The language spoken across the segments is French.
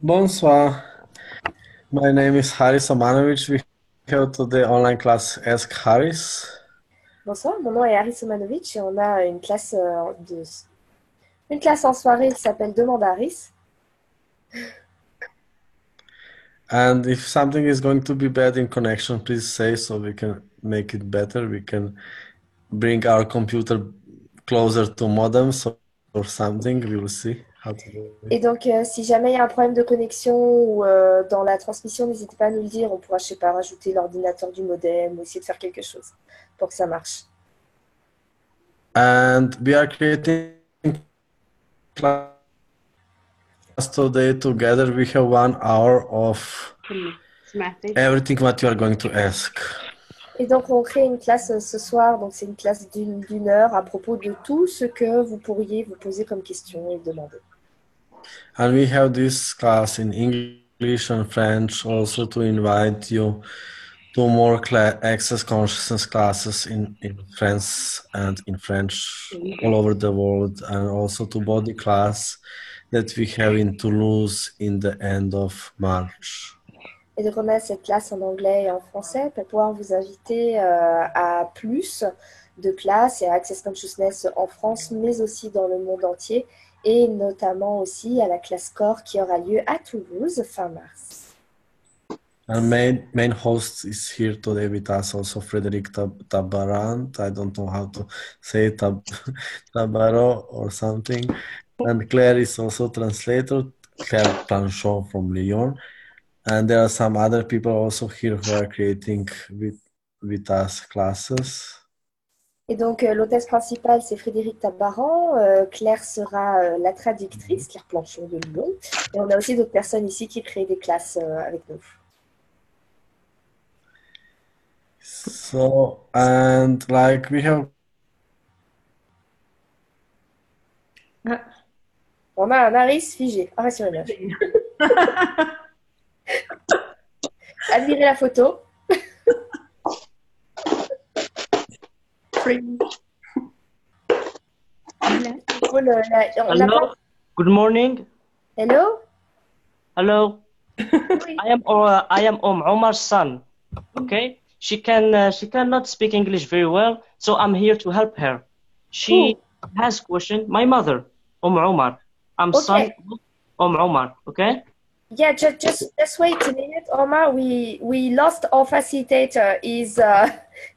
Bonsoir. My name is Haris Omanovic. We have today online class Ask Haris. Bonsoir, mon nom est Haris Omanovic et on a une classe en soirée qui s'appelle Demande à Haris. And if something is going to be bad in connection, please say so we can make it better. We can bring our computer closer to modems or something. We will see how to do Et it. donc, si jamais il y a un problème de connexion ou dans la transmission, n'hésitez pas à nous le dire. On pourra, je sais pas, rajouter l'ordinateur du modem ou essayer de faire quelque chose pour que ça marche. And we are creating class today together. We have 1 hour of everything what you are going to ask. Et donc, on crée une classe ce soir. Donc, c'est une classe d'une heure à propos de tout ce que vous pourriez vous poser comme question et demander. And we have this class in English and French also to invite you to more access consciousness classes in France and in French all over the world, and also to body class that we have in Toulouse in the end of March. Et donc, on a cette classe en anglais et en français pour pouvoir vous inviter à plus de classes et à Access Consciousness en France, mais aussi dans le monde entier, et notamment aussi à la classe Core qui aura lieu à Toulouse fin mars. And main host is here today with us also Frederic Tabarant. I don't know how to say Tabaro or something. And Claire is also translator, Claire Planchon from Lyon. And there are some other people also here who are creating with us classes. Et donc, l'hôtesse principale, c'est Frédéric Tabaran. Claire sera la traductrice, Claire Planchon de Lyon. Et on a aussi d'autres personnes ici qui créent des classes avec nous. So, and like we have On a un Aris figé. Arrête sur image. Admirez la photo. Hello. Good morning. Hello. Hello. I am Omar's son. Okay. She cannot speak English very well, so I'm here to help her. She has question. My mother, Omar. I'm son of Omar. Okay. Yeah, just wait a minute, Omar. We lost our facilitator.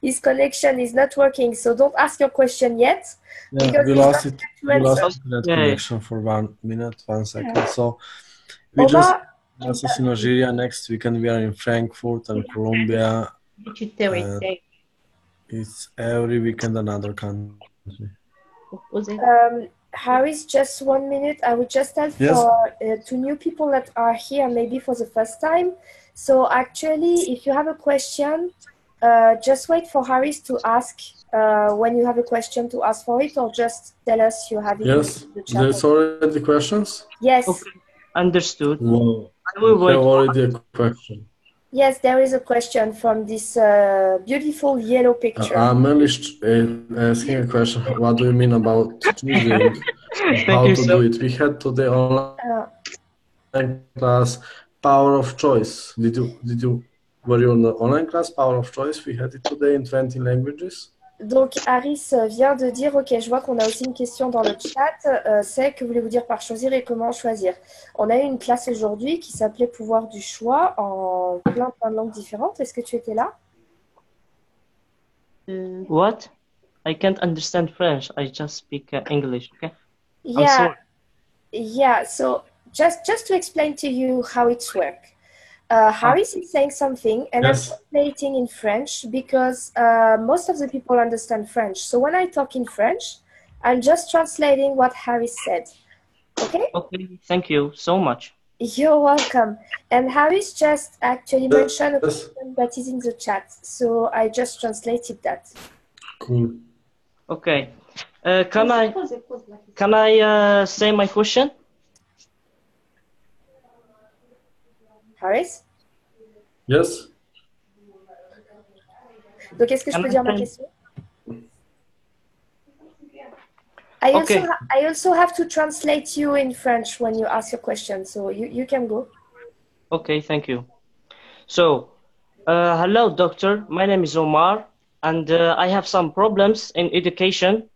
His connection is not working, so don't ask your question yet. Yeah, because we lost it. We lost that Okay. connection for 1 minute, 1 second. So we just classes in Algeria. Next weekend we are in Frankfurt and Colombia. It's every weekend another country. Harris, just 1 minute. I would just tell Yes. for to new people that are here, maybe for the first time. So actually, if you have a question, just wait for Harris to ask when you have a question to ask for it, or just tell us you have it Yes, in the chat. there's already questions? Yes. Okay. Understood. Wow. I will We have wait. already a question. Yes, there is a question from this beautiful yellow picture. I'm asking a question. What do you mean about choosing how to do it? We had today online class Power of Choice. Were you on the online class Power of Choice? We had it today in 20 languages. Donc, Harris vient de dire, ok, je vois qu'on a aussi une question dans le chat, c'est que voulez-vous dire par choisir et comment choisir? On a eu une classe aujourd'hui qui s'appelait Pouvoir du choix en plein de langues différentes. Est-ce que tu étais là? What? I can't understand French. I just speak English. Okay. Yeah, yeah. So just to explain to you how it's work. Harris is saying something, and Yes. I'm translating in French because most of the people understand French. So when I talk in French, I'm just translating what Harris said. Okay? Okay. Thank you so much. You're welcome. And Harris just actually mentioned a question that is in the chat, so I just translated that. Cool. Okay. Can I say my question? Harris? Yes. Donc, est-ce que je peux dire ma question? Okay. I also have to translate you in French when you ask your question, so you can go. Okay, thank you. So, hello, doctor. My name is Omar, and I have some problems in education,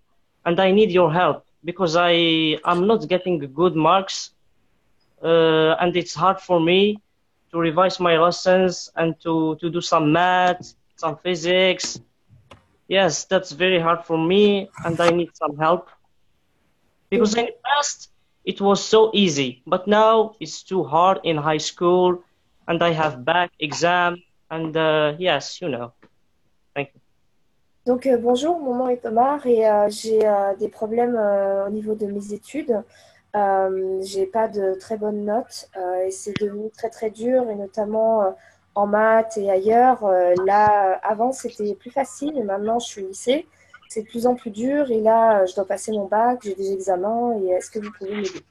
and I need your help because I am not getting good marks, and it's hard for me to revise my lessons and to do some math, some physics. Yes, that's very hard for me, and I need some help because in the past it was so easy, but now it's too hard in high school, and I have back exam, and yes, you know. Thank you. Donc bonjour, mon nom est Omar et j'ai des problèmes au niveau de mes études. J'ai pas de très bonnes notes et c'est devenu très très dur et notamment en maths et ailleurs. Là, avant c'était plus facile et maintenant je suis au lycée. C'est de plus en plus dur et là je dois passer mon bac, j'ai des examens et est-ce que vous pouvez m'aider?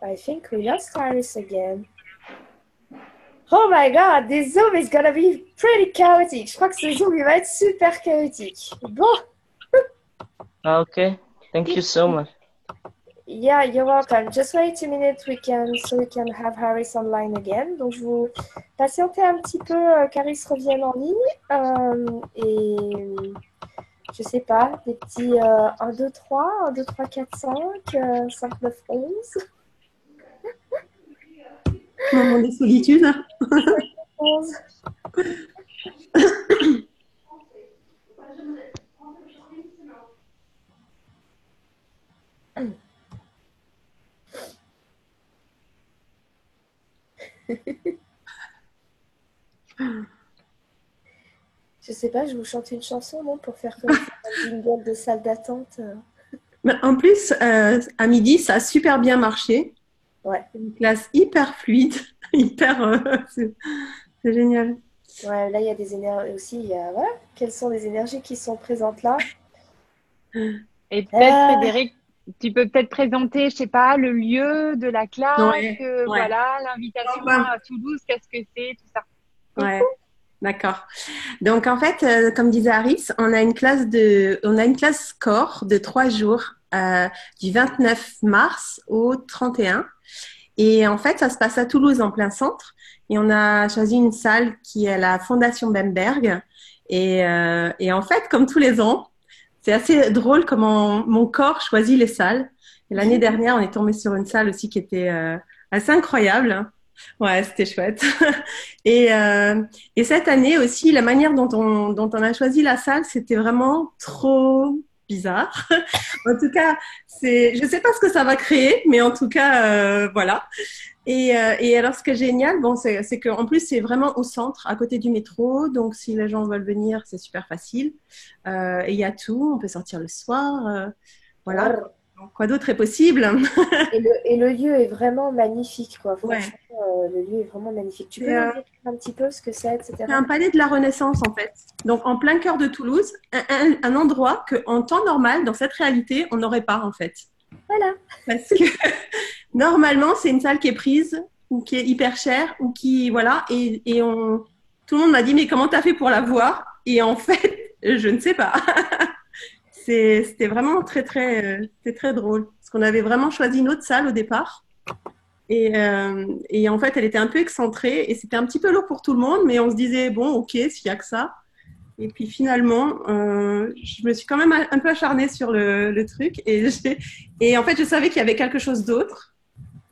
I think we lost Iris again. Oh my god, this Zoom is gonna be pretty chaotic. Je crois que ce Zoom il va être super chaotique. Bon. Okay, thank you so much. Yeah, you're welcome. Just wait a minute, so we can have Harris online again. Donc je vous patientez un petit peu qu'Harris revienne en ligne et je sais pas, des petits 1, 2, 3, 1, 2, 3, 4, 5, 5, 9, 11. Moment de solitude. 11. Je sais pas, je vous chante une chanson, non, pour faire comme un jingle de salle d'attente. En plus, à midi, ça a super bien marché. Ouais. Une classe hyper fluide, c'est génial. Ouais, là, il y a des énergies aussi. Voilà. Quelles sont les énergies qui sont présentes là? Et peut-être, Frédéric, tu peux peut-être présenter, je sais pas, le lieu de la classe, Ouais. voilà, l'invitation à Toulouse, qu'est-ce que c'est, tout ça. Ouais, d'accord. Donc en fait, comme disait Harris, on a une classe corps de 3 jours, du 29 mars au 31. Et en fait, ça se passe à Toulouse, en plein centre. Et on a choisi une salle qui est la Fondation Bemberg. Et en fait, comme tous les ans, c'est assez drôle comment mon corps choisit les salles. Et l'année dernière, on est tombé sur une salle aussi qui était assez incroyable. Ouais, c'était chouette. Et cette année aussi, la manière dont on a choisi la salle, c'était vraiment trop bizarre. En tout cas, je sais pas ce que ça va créer, mais en tout cas, voilà. Et alors, ce qui est génial, bon, c'est qu'en plus, c'est vraiment au centre, à côté du métro. Donc, si les gens veulent venir, c'est super facile. Et il y a tout. On peut sortir le soir. Voilà. Donc, quoi d'autre est possible? Et le lieu est vraiment magnifique, quoi. Ouais. Franchement, le lieu est vraiment magnifique. Tu peux nous décrire un petit peu ce que c'est, etc. C'est un palais de la Renaissance, en fait. Donc, en plein cœur de Toulouse, un endroit qu'en temps normal, dans cette réalité, on n'aurait pas, en fait. Voilà. Parce que normalement, c'est une salle qui est prise ou qui est hyper chère ou qui, voilà, et tout le monde m'a dit, mais comment t'as fait pour la voir? Et en fait, je ne sais pas. C'était vraiment très, très, c'était très drôle. Parce qu'on avait vraiment choisi une autre salle au départ. Et en fait, elle était un peu excentrée et c'était un petit peu lourd pour tout le monde, mais on se disait, bon, ok, s'il n'y a que ça. Et puis finalement, je me suis quand même un peu acharnée sur le truc. Et en fait, je savais qu'il y avait quelque chose d'autre.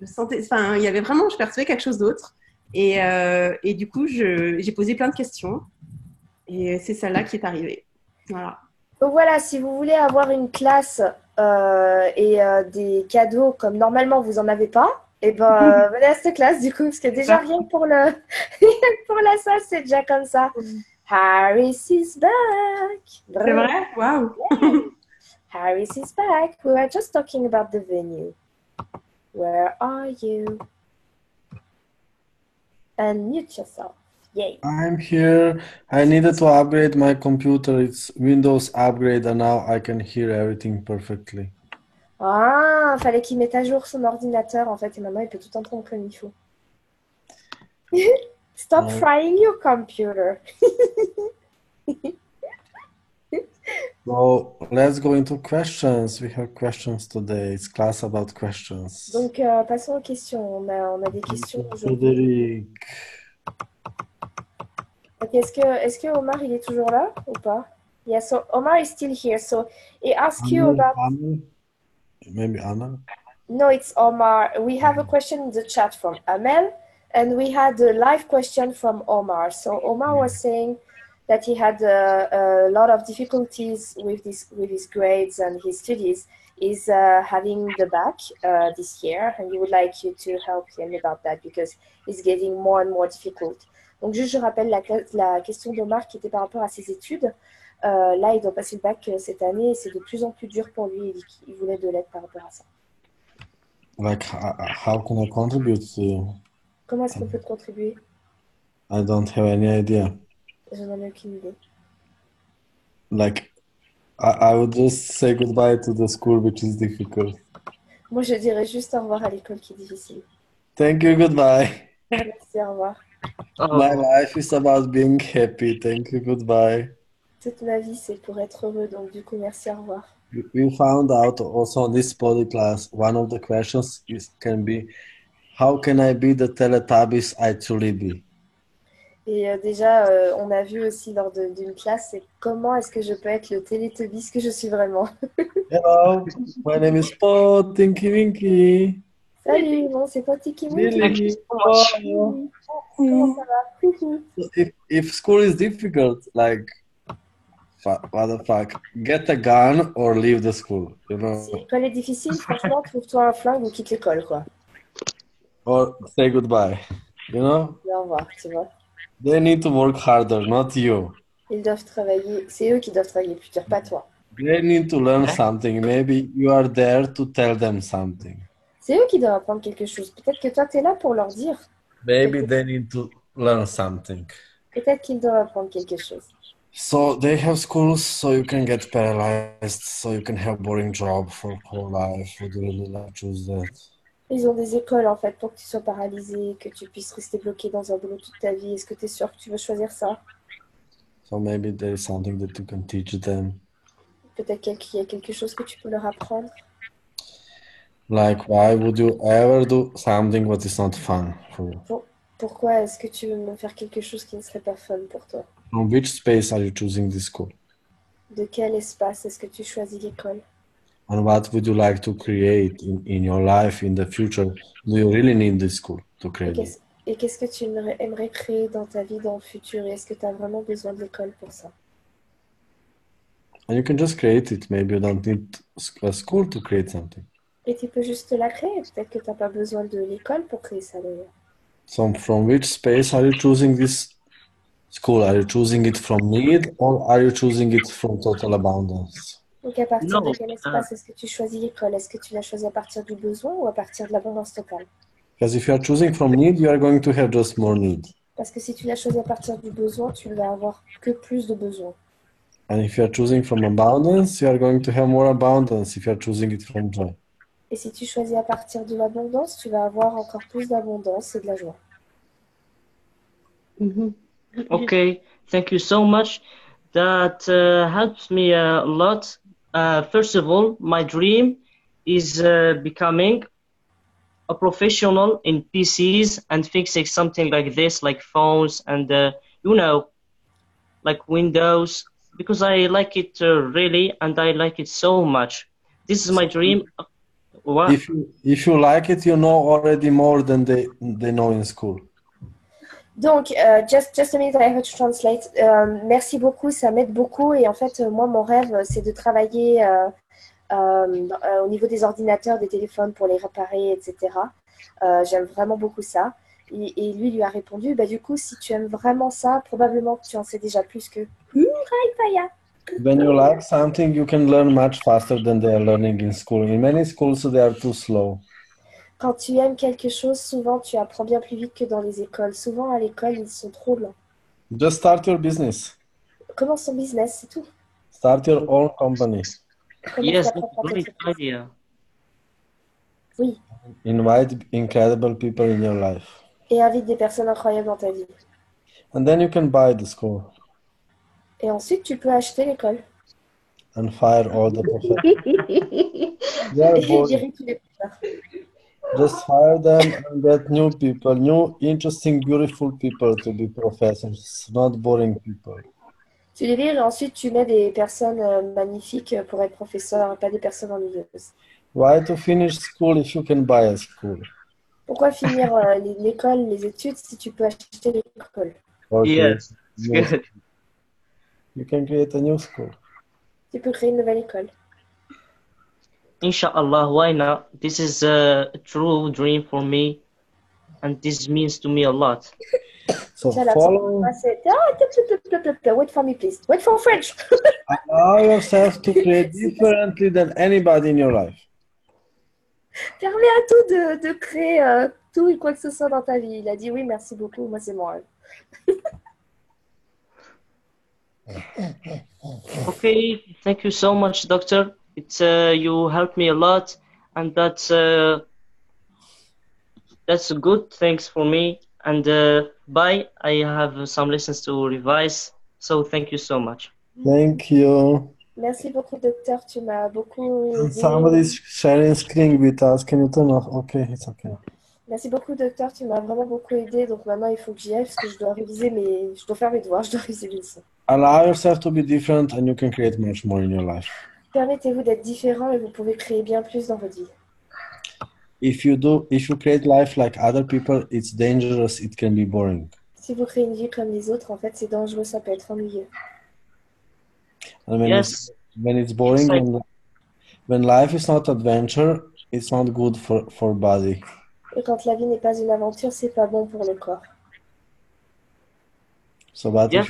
Il y avait vraiment, je percevais quelque chose d'autre. Et du coup, j'ai posé plein de questions. Et c'est celle-là qui est arrivée. Voilà. Donc voilà, si vous voulez avoir une classe et des cadeaux comme normalement vous n'en avez pas, et ben venez à cette classe du coup, parce que déjà rien que pour pour la salle, c'est déjà comme ça. Harris is back. C'est vrai? Wow. Harris is back. We were just talking about the venue. Where are you? Unmute yourself. Yay. I'm here. I needed to upgrade my computer. It's Windows upgrade and now I can hear everything perfectly. Ah, fallait qu'il mette à jour son ordinateur en fait et maintenant il peut tout entendre comme il faut. Stop frying your computer. So let's go into questions. We have questions today. It's class about questions. Donc, passons aux questions. On a des questions aujourd'hui. Frédéric. Ok, est-ce que Omar, il est toujours là ou pas? Yeah, so Omar is still here. So he asked you about... Anna? Maybe Anna? No, it's Omar. We have a question in the chat from Amel, and we had a live question from Omar. So Omar was saying that he had a lot of difficulties with his grades and his studies. He's having the back this year, and he would like you to help him about that because it's getting more and more difficult. Donc juste, je rappelle la question d'Omar qui était par rapport à ses études. Là, il doit passer le bac cette année et c'est de plus en plus dur pour lui. Il voulait de l'aide par rapport à ça. Like, how can I contribute to you? Comment est-ce qu'on peut te contribuer? I don't have any idea. Je n'en ai aucune idée. Like, I would just say goodbye to the school, which is difficult. Moi, je dirais juste au revoir à l'école qui est difficile. Thank you, goodbye. Merci, au revoir. My life is about being happy. Thank you, goodbye. Toute ma vie, c'est pour être heureux, donc du coup, merci, au revoir. We found out also on this poly class, one of the questions can be, how can I be the Teletubbies I truly be? Et déjà, on a vu aussi lors d'une classe, c'est comment est-ce que je peux être le Télétubbies que je suis vraiment. Hello, my name is Paul Tinky Winky. Salut, bon, c'est pas Tiki Winky. Lily. Comment ça va? If school is difficult, like, what the fuck, get a gun or leave the school, you know? Si l'école est difficile, franchement, trouve-toi un flingue ou quitte l'école, quoi. Or say goodbye, you know? Et au revoir, tu vois. They need to work harder, not you. Ils doivent travailler, c'est eux qui doivent travailler plus dur, pas toi. They need to learn something. Maybe you are there to tell them something. C'est eux qui doivent apprendre quelque chose. Peut-être que toi, tu es là pour leur dire. Maybe they need to learn something. Peut-être qu'ils doivent apprendre quelque chose. So they have schools so you can get paralyzed, so you can have boring job for whole life. Would you really like to choose that? Ils ont des écoles, en fait, pour que tu sois paralysé, que tu puisses rester bloqué dans un boulot toute ta vie. Est-ce que tu es sûr que tu veux choisir ça? So maybe there is something that you can teach them. Peut-être qu'il y a quelque chose que tu peux leur apprendre. Like, why would you ever do something what is not fun for you? Pourquoi est-ce que tu veux me faire quelque chose qui ne serait pas fun pour toi? From which space are you choosing this school? De quel espace est-ce que tu choisis l'école? And what would you like to create in your life in the future? Do you really need this school to create it? Et qu'est-ce que tu aimerais créer dans ta vie dans le futur? Et est-ce que tu as vraiment besoin de l'école pour ça? And you can just create it. Maybe you don't need a school to create something. Et tu peux juste la créer. Peut-être que tu n'as pas besoin de l'école pour créer ça d'ailleurs. So from which space are you choosing this school? Are you choosing it from need or are you choosing it from total abundance? Donc à partir de quel espace est-ce que tu choisis l'école? Est-ce que tu la choisis à partir du besoin ou à partir de l'abondance totale? Because if you are choosing from need, you are going to have just more need. Parce que si tu la choisis à partir du besoin, tu ne vas avoir que plus de besoins. And if you are choosing from abundance, you are going to have more abundance if you are choosing it from joy. Et si tu choisis à partir de l'abondance, tu vas avoir encore plus d'abondance et de la joie. Okay, thank you so much. That helps me a lot. First of all, my dream is becoming a professional in PCs and fixing something like this, like phones and, like Windows, because I like it really, and I like it so much. This is my dream. What? If you like it, you know already more than they know in school. Donc, just a minute, I have to translate. Merci beaucoup, ça m'aide beaucoup. Et en fait, moi, mon rêve, c'est de travailler au niveau des ordinateurs, des téléphones pour les réparer, etc. J'aime vraiment beaucoup ça. Et lui a répondu, bah, du coup, si tu aimes vraiment ça, probablement que tu en sais déjà plus que... When you like something, you can learn much faster than they are learning in school. In many schools, they are too slow. Quand tu aimes quelque chose, souvent, tu apprends bien plus vite que dans les écoles. Souvent, à l'école, ils sont trop lents. Just start your business. Commence ton business, c'est tout. Start your own company. Yes, that's a great idea. Oui. Invite incredible people in your life. Et invite des personnes incroyables dans ta vie. And then you can buy the school. Et ensuite, tu peux acheter l'école. and fire all the professors. They are Et boring. virer tous les professeurs. Just fire them and get new people, new, interesting, beautiful people to be professors, not boring people. Tu les vires et ensuite tu mets des personnes magnifiques pour être professeur, pas des personnes ennuyeuses. Why to finish school if you can buy a school? Pourquoi finir l'école, les études, si tu peux acheter l'école? Or Yes, create it's new good. school. You can create a new school. Tu peux créer une nouvelle école. Inshallah, why not? This is a true dream for me, and this means to me a lot. So Inch'Allah, follow, wait for me, please. Wait for French. allow yourself to create differently than anybody in your life. Permets à tout de créer tout et quoi que ce soit dans ta vie. Il a dit oui, merci beaucoup. Moi, c'est mon rêve. Okay, thank you so much, doctor. It's you helped me a lot, and that's good. Thanks for me. And bye. I have some lessons to revise. So thank you so much. Thank you. Merci beaucoup, docteur. Tu m'as beaucoup And aidé. somebody's sharing screen with us. Can you turn off? Okay, it's okay. Merci beaucoup, docteur. Tu m'as vraiment beaucoup aidé. Donc maintenant, il faut que j'y aille parce que je dois réviser je dois faire mes devoirs. Je dois réviser mes leçons. Allow yourself to be different and you can create much more in your life. Permettez-vous d'être différent et vous pouvez créer bien plus dans votre vie. If you create life like other people, it's dangerous, it can be boring. Si vous créez une vie comme les autres, en fait, c'est dangereux, ça peut être ennuyeux. And when Yes. when it's boring, when life is not adventure, it's not good for body. Et quand la vie n'est pas une aventure, c'est pas bon pour le corps. So what Yes.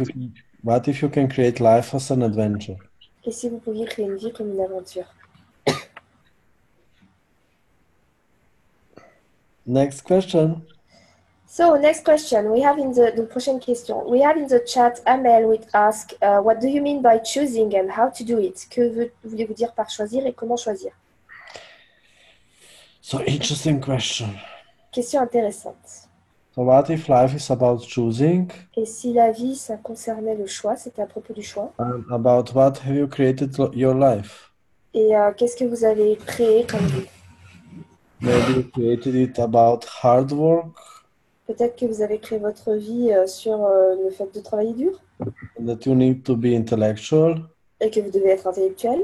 if you can create life as an adventure? Et si vous pouviez créer une vie comme une aventure? Next question. So, next question. We have donc prochaine question. We have in the chat, Amel would ask, what do you mean by choosing and how to do it? Que voulez-vous dire par choisir et comment choisir? So interesting question. Question intéressante. So what if life is about choosing? Et si la vie, ça concernait le choix, c'était à propos du choix. About what have you created your life? Et qu'est-ce que vous avez créé comme vie? Maybe you created it about hard work, Peut-être que vous avez créé votre vie sur le fait de travailler dur and that you need to be intellectual et que vous devez être intellectuel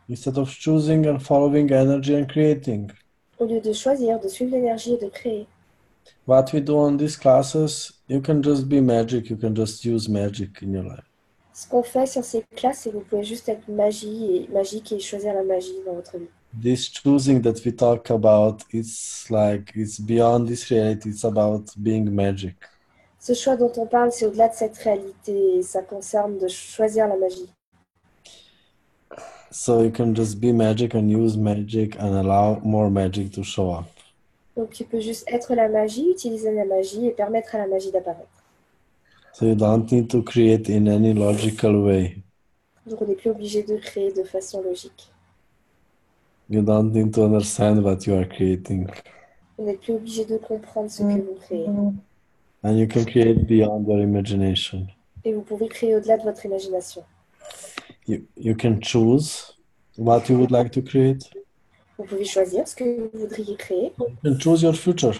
instead of choosing and following energy and creating. au lieu de choisir, de suivre l'énergie et de créer. What we do on these classes, you can just be magic, you can just use magic in your life. Ce qu'on fait sur ces classes, c'est que vous pouvez juste être magique et choisir la magie dans votre vie. This choosing that we talk about, it's beyond this reality, it's about being magic. Ce choix dont on parle, c'est au-delà de cette réalité et ça concerne de choisir la magie. So you can just be magic and use magic and allow more magic to show up. Donc tu peux juste être la magie, utiliser la magie et permettre à la magie d'apparaître. So you don't need to create in any logical way. Donc on n'est plus obligé de créer de façon logique. You don't need to understand what you are creating. Vous n'êtes plus obligé de comprendre ce que vous créez. And you can create beyond your imagination. Et vous pouvez créer au-delà de votre imagination. You can choose what you would like to create. Vous pouvez choisir ce que vous voudriez créer You can choose your future.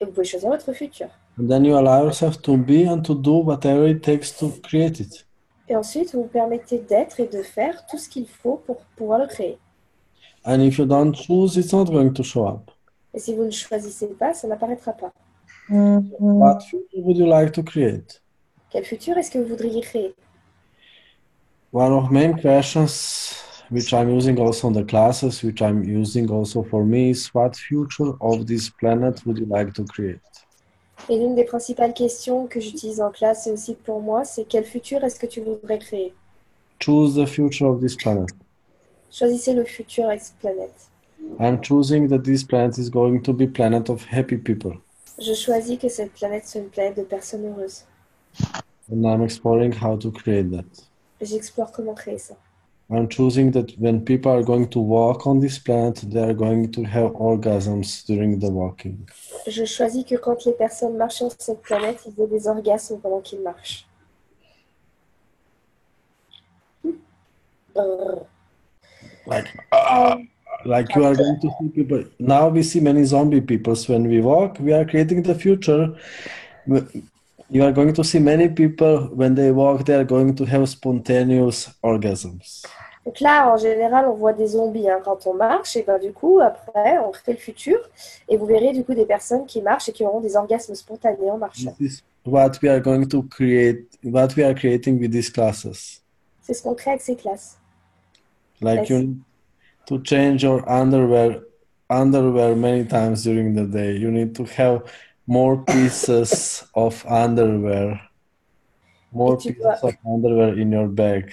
et vous pouvez choisir votre futur. And then you allow yourself to be and to do whatever it takes to create it. Et ensuite, vous vous permettez d'être et de faire tout ce qu'il faut pour pouvoir le créer. And if you don't choose, it's not going to show up. Et si vous ne choisissez pas, ça n'apparaîtra pas. What future would you like to create? Quel futur est-ce que vous voudriez créer? One of main questions which I'm using also in the classes, which I'm using also for me, is what future of this planet would you like to create? Et l'une des principales questions que j'utilise en classe et aussi pour moi, c'est quel futur est-ce que tu voudrais créer? Choose the future of this planet. Choisissez le futur avec cette planète. I'm choosing that this planet is going to be planet of happy people. Je choisis que cette planète soit une planète de personnes heureuses. And I'm exploring how to create that. Et j'explore comment créer ça. I'm choosing that when people are going to walk on this planet, they are going to have orgasms during the walking. Je choisis que quand les personnes marchent sur cette planète, ils aient des orgasmes pendant qu'ils marchent. Brrr. Like, Um, like you are going to see people. Now we see many zombie people when we walk. We are creating the future. You are going to see many people when they walk, they are going to have spontaneous orgasms. Donc là, en général, on voit des zombies hein, quand on marche, et ben du coup, après, on fait le futur, et vous verrez du coup des personnes qui marchent et qui auront des orgasmes spontanés en marchant. This is what we are going to create, what we are creating with these classes. C'est ce qu'on crée avec ces classes. Like you need to change your underwear many times during the day. You need to have more pieces of underwear, more tu pieces dois- of underwear in your bag.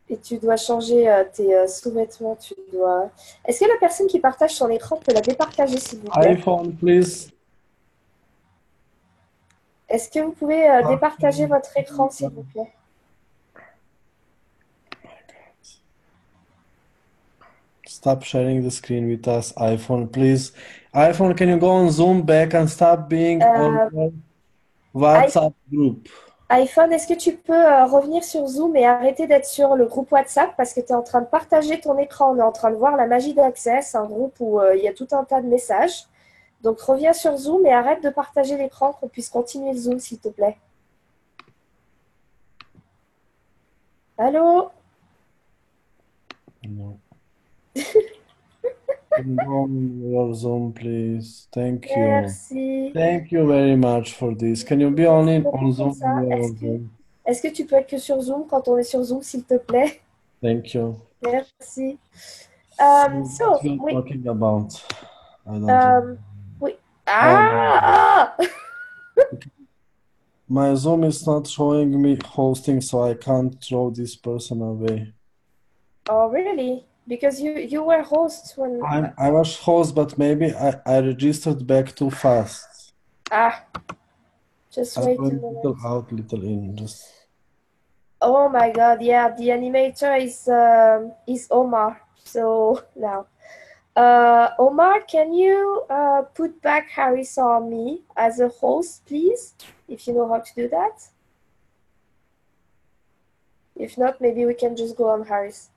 Et tu dois changer tes sous-vêtements. Tu dois. Est-ce que la personne qui partage son écran peut la départager, s'il vous plaît? iPhone, please. Est-ce que vous pouvez départager votre écran, s'il vous plaît? Stop sharing the screen with us, iPhone, please. iPhone, can you go on Zoom back and stop being on your WhatsApp group? iPhone, est-ce que tu peux revenir sur Zoom et arrêter d'être sur le groupe WhatsApp parce que tu es en train de partager ton écran. On est en train de voir la magie d'Access, un groupe où il y a tout un tas de messages. Donc reviens sur Zoom et arrête de partager l'écran, qu'on puisse continuer le Zoom, s'il te plaît. Allô? No. Can you go on your Zoom, please? Thank you. Merci. Thank you very much for this. Can you be only on Zoom? Ça, est-ce que tu peux être que sur Zoom quand on est sur Zoom, s'il te plaît? Thank you. Merci. So, what we are talking about? I don't know. Oui. Ah! My Zoom is not showing me hosting, so I can't throw this person away. Oh, really? Because you were host when... I was host, but maybe I registered back too fast. Ah, just wait a minute. Little out, little in. Just... Oh my God, yeah, the animator is Omar. So now, Omar, can you put back Harris on me as a host, please? If you know how to do that. If not, maybe we can just go on Harris.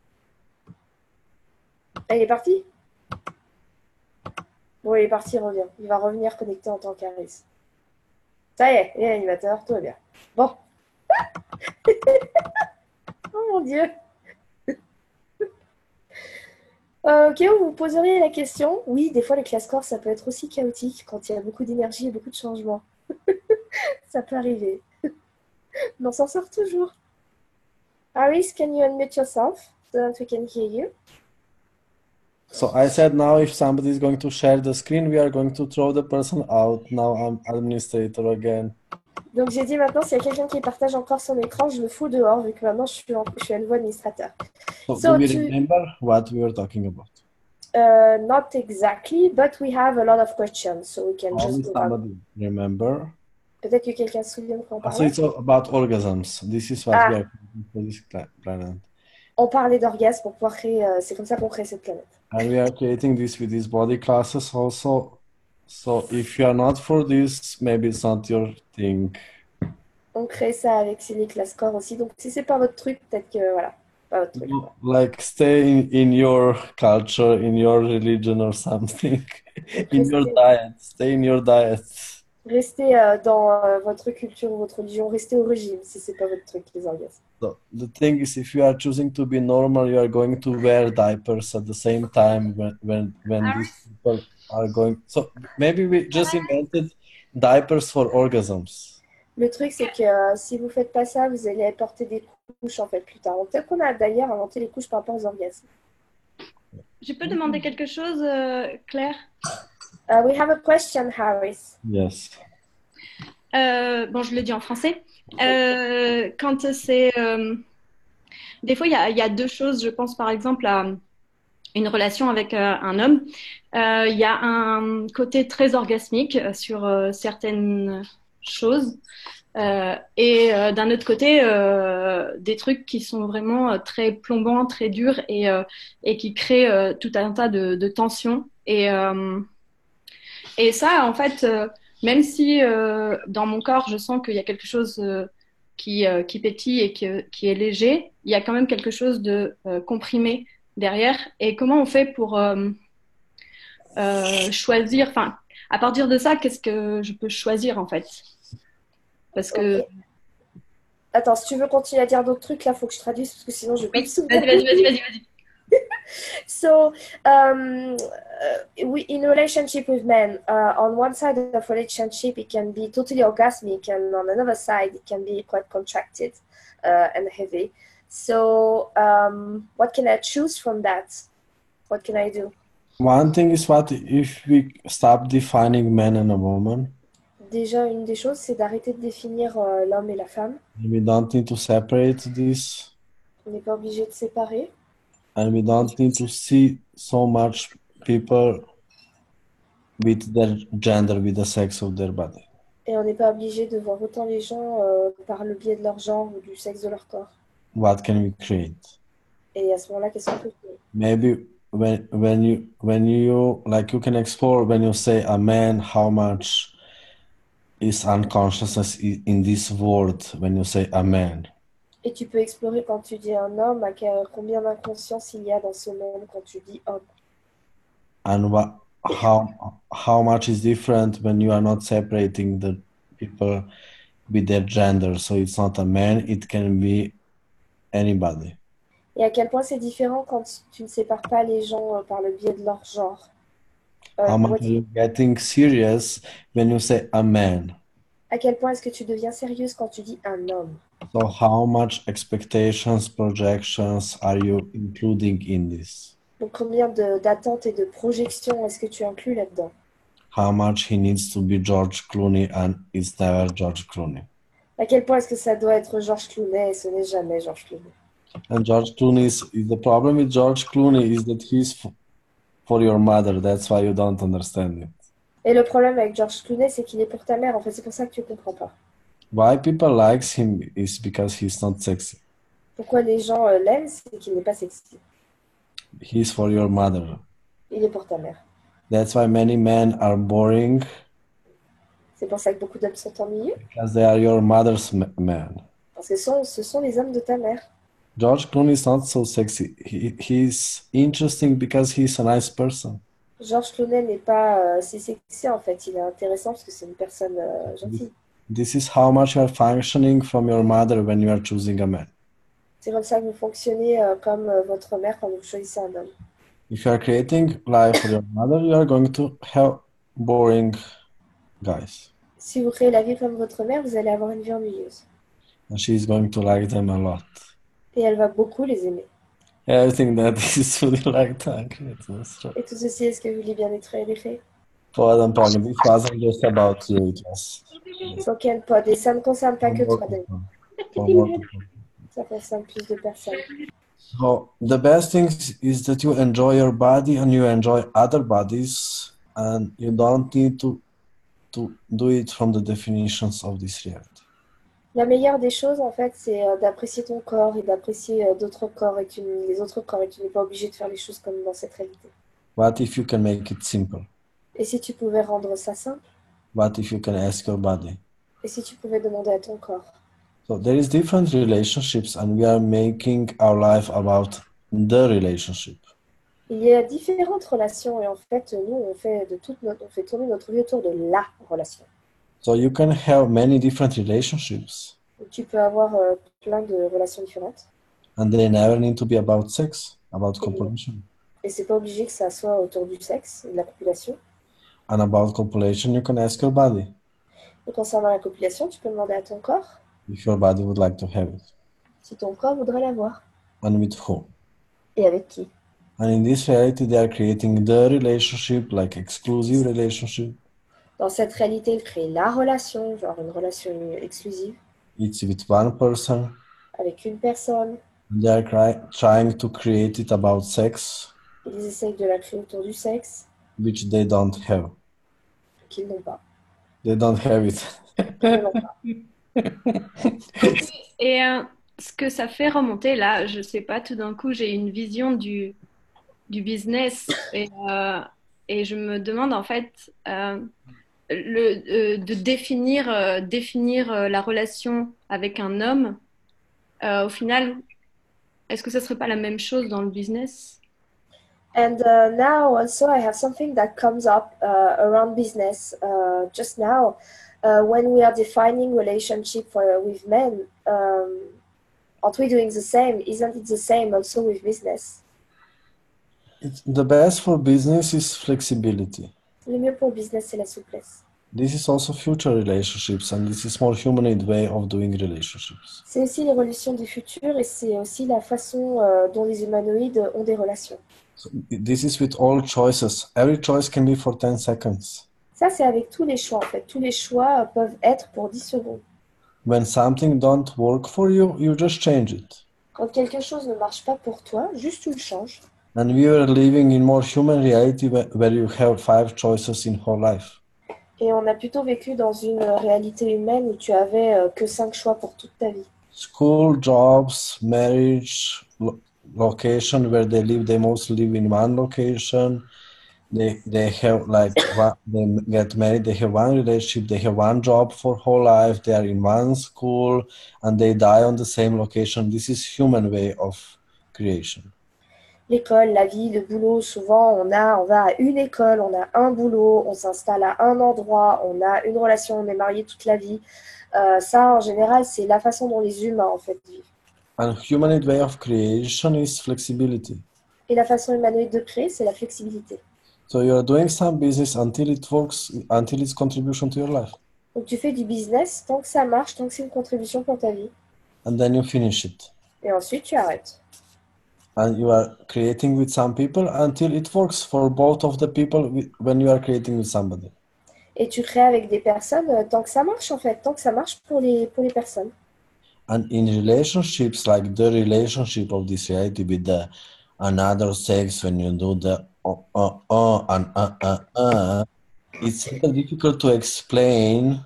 Ah, il est parti? Bon, il est parti, il revient. Il va revenir connecté en tant qu'Harris. Ça y est, il est animateur, tout va bien. Bon. Oh mon Dieu. Ok, vous vous poseriez la question. Oui, des fois, les classes corps, ça peut être aussi chaotique quand il y a beaucoup d'énergie et beaucoup de changements. Ça peut arriver. Mais on s'en sort toujours. Harris, can you unmute yourself so that we can hear you? So I said now if somebody is going to share the screen, we are going to throw the person out. Now I'm administrator again. Donc j'ai dit maintenant, s'il y a quelqu'un qui partage encore son écran, je le fous dehors vu que maintenant je suis à nouveau administrateur. So do we remember what we were talking about? Not exactly, but we have a lot of questions, so we can just go on. Remember? Peut-être que quelqu'un se souvient de quoi on parlait. So it's about orgasms. This is what we are creating for this planet. On parlait d'orgasme pour pouvoir créer, c'est comme ça qu'on crée cette planète. And we are creating this with these body classes also. So if you are not for this, maybe it's not your thing. On crée ça avec les classes corps aussi. Donc si c'est pas votre truc, peut-être que voilà, pas votre truc. Like stay in your culture, in your religion or something. In your diet. Stay in your diet. Restez dans votre culture ou votre religion. Restez au régime si c'est pas votre truc, les orgasmes. So the thing is, if you are choosing to be normal, you are going to wear diapers at the same time when these people are going. So maybe we just invented diapers for orgasms. Le truc, c'est que si vous faites pas ça, vous allez porter des couches en fait plus tard. Peut-être qu'on a d'ailleurs inventé les couches par rapport aux orgasmes. Je peux demander quelque chose, Claire? We have a question, Harris. Yes. Bon, je le dis en français. Quand c'est... des fois, il y a deux choses. Je pense par exemple à une relation avec un homme. Il y a un côté très orgasmique sur certaines choses. Et d'un autre côté, des trucs qui sont vraiment très plombants, très durs et qui créent tout un tas de tensions. Et ça, en fait, même si dans mon corps, je sens qu'il y a quelque chose qui pétille et qui est léger, il y a quand même quelque chose de comprimé derrière. Et comment on fait pour choisir, enfin, à partir de ça, qu'est-ce que je peux choisir en fait? Parce que... Ok. Attends, si tu veux continuer à dire d'autres trucs, là, il faut que je traduise parce que sinon, je vais pas me Oui, souvenir. vas-y. So, in relationship with men, on one side of relationship, it can be totally orgasmic, and on another side, it can be quite contracted and heavy. So, what can I choose from that? What can I do? One thing is what if we stop defining man and a woman, Déjà, une des choses, c'est d'arrêter de définir l'homme et la femme. and we don't need to separate this, On n'est pas obligé de séparer. and we don't need to see so much people with their gender, with the sex of their body. Et on n'est pas obligé de voir autant les gens par le biais de leur genre ou du sexe de leur corps. What can we create? Et à ce moment-là, qu'est-ce qu'on peut faire? Maybe when you like you can explore when you say a man, how much is unconsciousness in this word when you say a man. Et tu peux explorer quand tu dis un homme, combien d'inconscience il y a dans ce monde quand tu dis homme. And how much is different when you are not separating the people with their gender. So it's not a man, it can be anybody. Et à quel point c'est différent quand tu ne sépares pas les gens par le biais de leur genre. How much are you getting serious when you say a man? À quel point est-ce que tu deviens sérieuse quand tu dis un homme? So how much expectations, projections are you including in this? Donc combien d'attentes et de projections est-ce que tu inclus là-dedans? How much he needs to be George Clooney and it's never George Clooney. À quel point est-ce que ça doit être George Clooney et ce n'est jamais George Clooney? And George Clooney is the problem with George Clooney is that he's for your mother. That's why you don't understand it. Et le problème avec George Clooney, c'est qu'il est pour ta mère. En fait, c'est pour ça que tu comprends pas. Why people likes him is because he's not sexy. Pourquoi les gens l'aiment, c'est qu'il n'est pas sexy. He's for your mother. Il est pour ta mère. That's why many men are boring C'est pour ça que beaucoup d'hommes sont ennuyeux. because they are your mother's man. Parce que ce sont les hommes de ta mère. George Clooney is not so sexy. He's interesting because he's a nice person. George Clooney n'est pas si sexy en fait. Il est intéressant parce que c'est une personne gentille. This is how much you are functioning from your mother when you are choosing a man. C'est comme ça que vous fonctionnez comme votre mère quand vous choisissez un homme. If you are creating life for your mother, you are going to have boring guys. Si vous créez la vie comme votre mère, vous allez avoir une vie ennuyeuse. And she's going to like them a lot. Et elle va beaucoup les aimer. Everything that is really like that. Et tout ceci, est-ce que vous voulez bien être élevé? Pardon, this wasn't just about you, it was Aucun pod. Et ça ne concerne pas que toi, David. for more people. Ça concerne plus de personnes. So the best thing is that you enjoy your body and you enjoy other bodies, and you don't need to do it from the definitions of this reality. La meilleure des choses, en fait, c'est d'apprécier ton corps et d'apprécier d'autres corps et les autres corps. Et tu n'es pas obligé de faire les choses comme dans cette réalité. What if you can make it simple? Et si tu pouvais rendre ça simple? What if you can ask your body? Et si tu pouvais demander à ton corps? So there is different relationships, and we are making our life about the relationship. Il y a différentes relations et en fait, nous, on fait tourner notre vie autour de la relation. So you can have many different relationships, Donc, tu peux avoir plein de relations différentes and they never need to be about sex, about copulation. et c'est pas obligé que ça soit autour du sexe et de la copulation. And about copulation, you can ask your body Et concernant la copulation, tu peux demander à ton corps if your body would like to have it, si ton corps voudrait l'avoir and with whom. et avec qui. And in this reality, they are creating the relationship, like exclusive relationship. Dans cette réalité, il crée la relation, genre une relation exclusive It's with one person. avec une personne. They are trying to create it about sex, Ils essayent de la créer autour du sexe which they don't have. qu'ils n'ont pas. They don't have it. Ils ne l'ont pas. Et ce que ça fait remonter là, je sais pas, tout d'un coup, j'ai une vision du business et je me demande en fait de définir la relation avec un homme. Au final, est-ce que ça serait pas la même chose dans le business? And now also I have something that comes up around business just now. When we are defining relationship with men, aren't we doing the same? Isn't it the same also with business? The best for business is flexibility. Le mieux pour le business, c'est la souplesse. This is also future relationships, and this is more humanoid way of doing relationships. C'est aussi les relations du futur et c'est aussi la façon dont les humanoïdes ont des relations. So this is with all choices. Every choice can be for 10 seconds. Ça, c'est avec tous les choix en fait. Tous les choix peuvent être pour 10 secondes. When something don't work for you, you just change it. Quand quelque chose ne marche pas pour toi, juste tu le changes. And we are living in more human reality where you have 5 choices in whole life. Et on a plutôt vécu dans une réalité humaine où tu avais que 5 choix pour toute ta vie. School, jobs, marriage, location where they live, they mostly live in one location. They have they get married, they have one relationship, they have one job for whole life, they are in one school, and they die on the same location. This is human way of creation. L'école, la vie, le boulot, souvent on va à une école, on a un boulot, on s'installe à un endroit, on a une relation, on est marié toute la vie. Ça, en général, c'est la façon dont les humains en fait vivent. And humanoid way of creation is flexibility. Et la façon humanoïde de créer, c'est la flexibilité. So you are doing some business until it works, until it's contribution to your life. Donc tu fais du business tant que ça marche, tant que c'est une contribution pour ta vie. And then you finish it. Et ensuite tu arrêtes. And you are creating with some people until it works for both of the people when you are creating with somebody. Et tu crées avec des personnes tant que ça marche en fait, tant que ça marche pour les personnes. And in relationships, like the relationship of this reality with the another sex, when you do the it's a little difficult to explain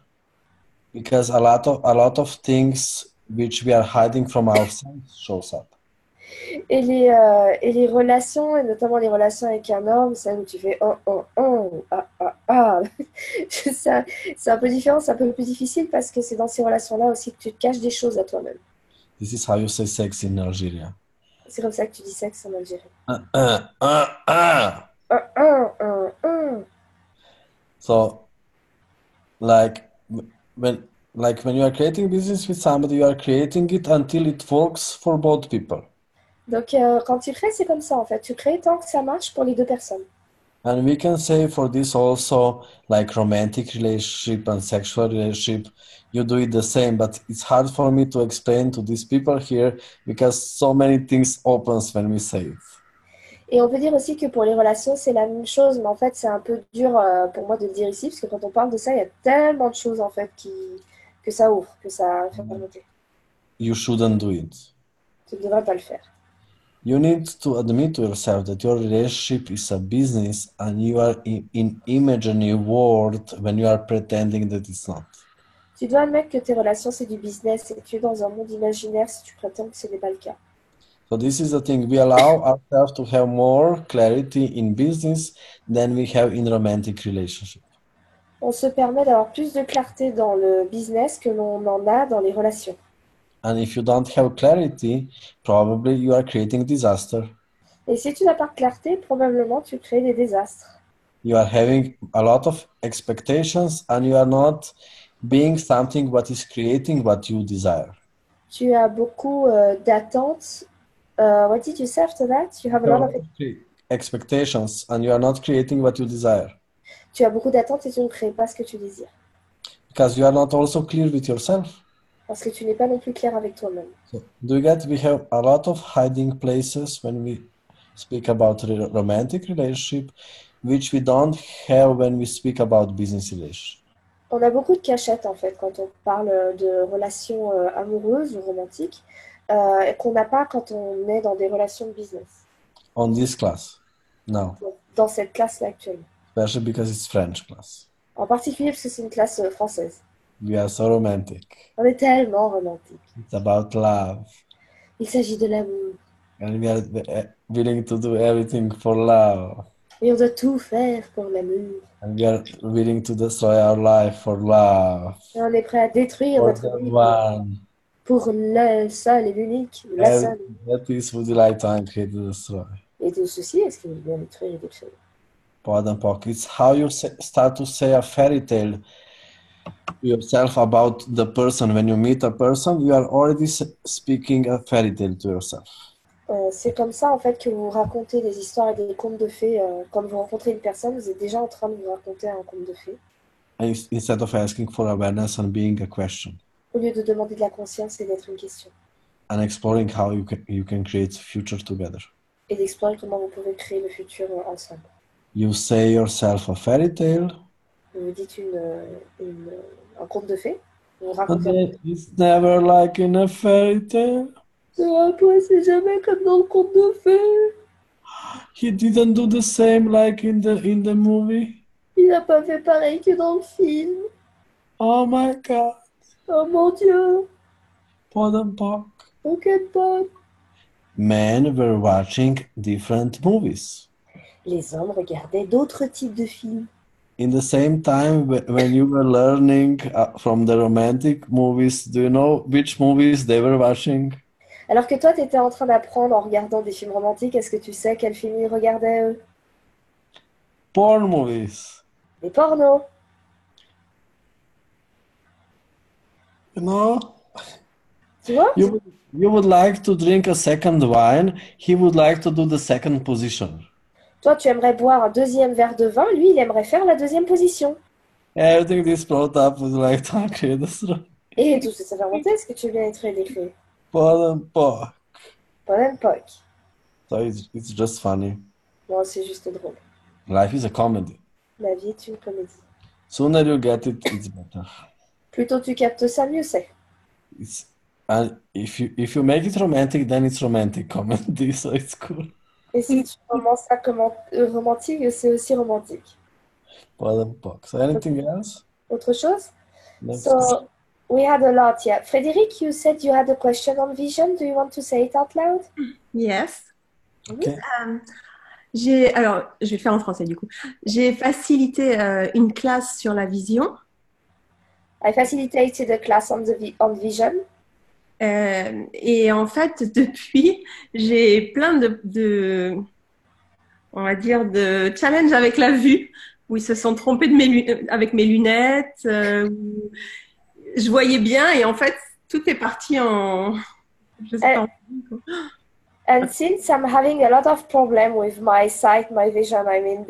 because a lot of things which we are hiding from ourselves shows up. Et les relations, et notamment les relations avec un homme, celles où tu fais ça, c'est un peu différent, c'est un peu plus difficile parce que c'est dans ces relations-là aussi que tu te caches des choses à toi-même. This is how you say sex in Algeria. C'est comme ça que tu dis sexe en Algérie. So, like when you are creating business with somebody, you are creating it until it works for both people. Donc, quand tu crées, c'est comme ça en fait. Tu crées tant que ça marche pour les deux personnes. And we can say for this also, like romantic relationship and sexual relationship, you do it the same, but it's hard for me to explain to these people here because so many things opens when we say it. Et on peut dire aussi que pour les relations, c'est la même chose, mais en fait, c'est un peu dur pour moi de le dire ici, parce que quand on parle de ça, il y a tellement de choses en fait que ça ouvre, que ça fait remonter. You shouldn't do it. Tu ne devrais pas le faire. You need to admit to yourself that your relationship is a business and you are in imaginary world when you are pretending that it's not. Tu dois admettre que tes relations, c'est du business et que tu es dans un monde imaginaire si tu prétends que ce n'est pas le cas. So this is the thing. We allow ourselves to have more clarity in business than we have in romantic relationship. On se permet d'avoir plus de clarté dans le business que l'on en a dans les relations. And if you don't have clarity, probably you are creating disaster. Et si tu n'as pas de clarté, probablement tu crées des désastres. You are having a lot of expectations and you are not being something what is creating what you desire. Tu as beaucoup d'attentes. What did you say after that? You have a lot of expectations and you are not creating what you desire. Tu as beaucoup d'attentes et tu ne crées pas ce que tu désires. Because you are not also clear with yourself. Parce que tu n'es pas non plus clair avec toi-même. So, do you get? We have a lot of hiding places when we speak about romantic relationship, which we don't have when we speak about business relationship. On a beaucoup de cachettes en fait quand on parle de relations amoureuses ou romantiques et qu'on n'a pas quand on est dans des relations de business. On this class, now. Dans cette classe-là actuellement. Especially because it's French class. En particulier parce que c'est une classe française. We are so romantic. On est tellement romantique. It's about love. Il s'agit de l'amour. And we are willing to do everything for love. Et on doit tout faire pour l'amour. And we are willing to destroy our life for love. Et on est prêt à détruire For notre the vie one. pour le seul et l'unique, la seule. That is would you like to create the story? Et de ceci, est-ce qu'il vient détruire quelque chose? Pardon, Pock. It's how you start to say a fairy tale to yourself about the person. When you meet a person, you are already speaking a fairy tale to yourself. C'est comme ça en fait que vous racontez des histoires et des contes de fées. Quand vous rencontrez une personne, vous êtes déjà en train de vous raconter un conte de fées. Instead of asking for awareness and being a question. Au lieu de demander de la conscience et d'être une question. And exploring how you can create the future together. Et d'explorer comment vous pouvez créer le futur ensemble. You say yourself a fairy tale. Vous vous dites un conte de fées. Vous racontez. It's never like in a fairy tale. Après, c'est jamais comme dans le conte de fées. He didn't do the same like in the movie. Il n'a pas fait pareil que dans le film. Oh my God. Oh mon Dieu. Pardon, Pock. T'inquiète pas. Men were watching different movies. Les hommes regardaient d'autres types de films. In the same time, when you were learning from the romantic movies, do you know which movies they were watching? Alors que toi, tu étais en train d'apprendre en regardant des films romantiques, est-ce que tu sais quels films ils regardaient eux? Porn movies. Des pornos. You know? Tu vois? You would like to drink a second wine. He would like to do the second position. Toi, tu aimerais boire un deuxième verre de vin. Lui, il aimerait faire la deuxième position. Everything this brought up was like to create this. Et tout ça, ça fait remonter ce que tu viens d'être décrit. Pardon, Pock. Pas époque. So it's just funny. Non, c'est juste drôle. Life is a comedy. La vie est une comédie. Sooner you get it, it's better. Plus tôt tu captes ça, mieux c'est. And if you make it romantic, then it's romantic comedy, so it's cool. Et si tu commences ça comme romantique, c'est aussi romantique. Pardon, Pock. So anything else? Autre chose? Next. So, we had a lot, yeah. Frédéric, you said you had a question on vision. Do you want to say it out loud? Yes. Okay. Alors, je vais le faire en français du coup. J'ai facilité une classe sur la vision. I facilitated a class on vision. Et en fait, depuis, j'ai plein on va dire, de challenges avec la vue, où ils se sont trompés avec mes lunettes. Je voyais bien et en fait, tout est parti en... Je sais pas. And since I'm having a lot of problem with my sight, my vision, I mean,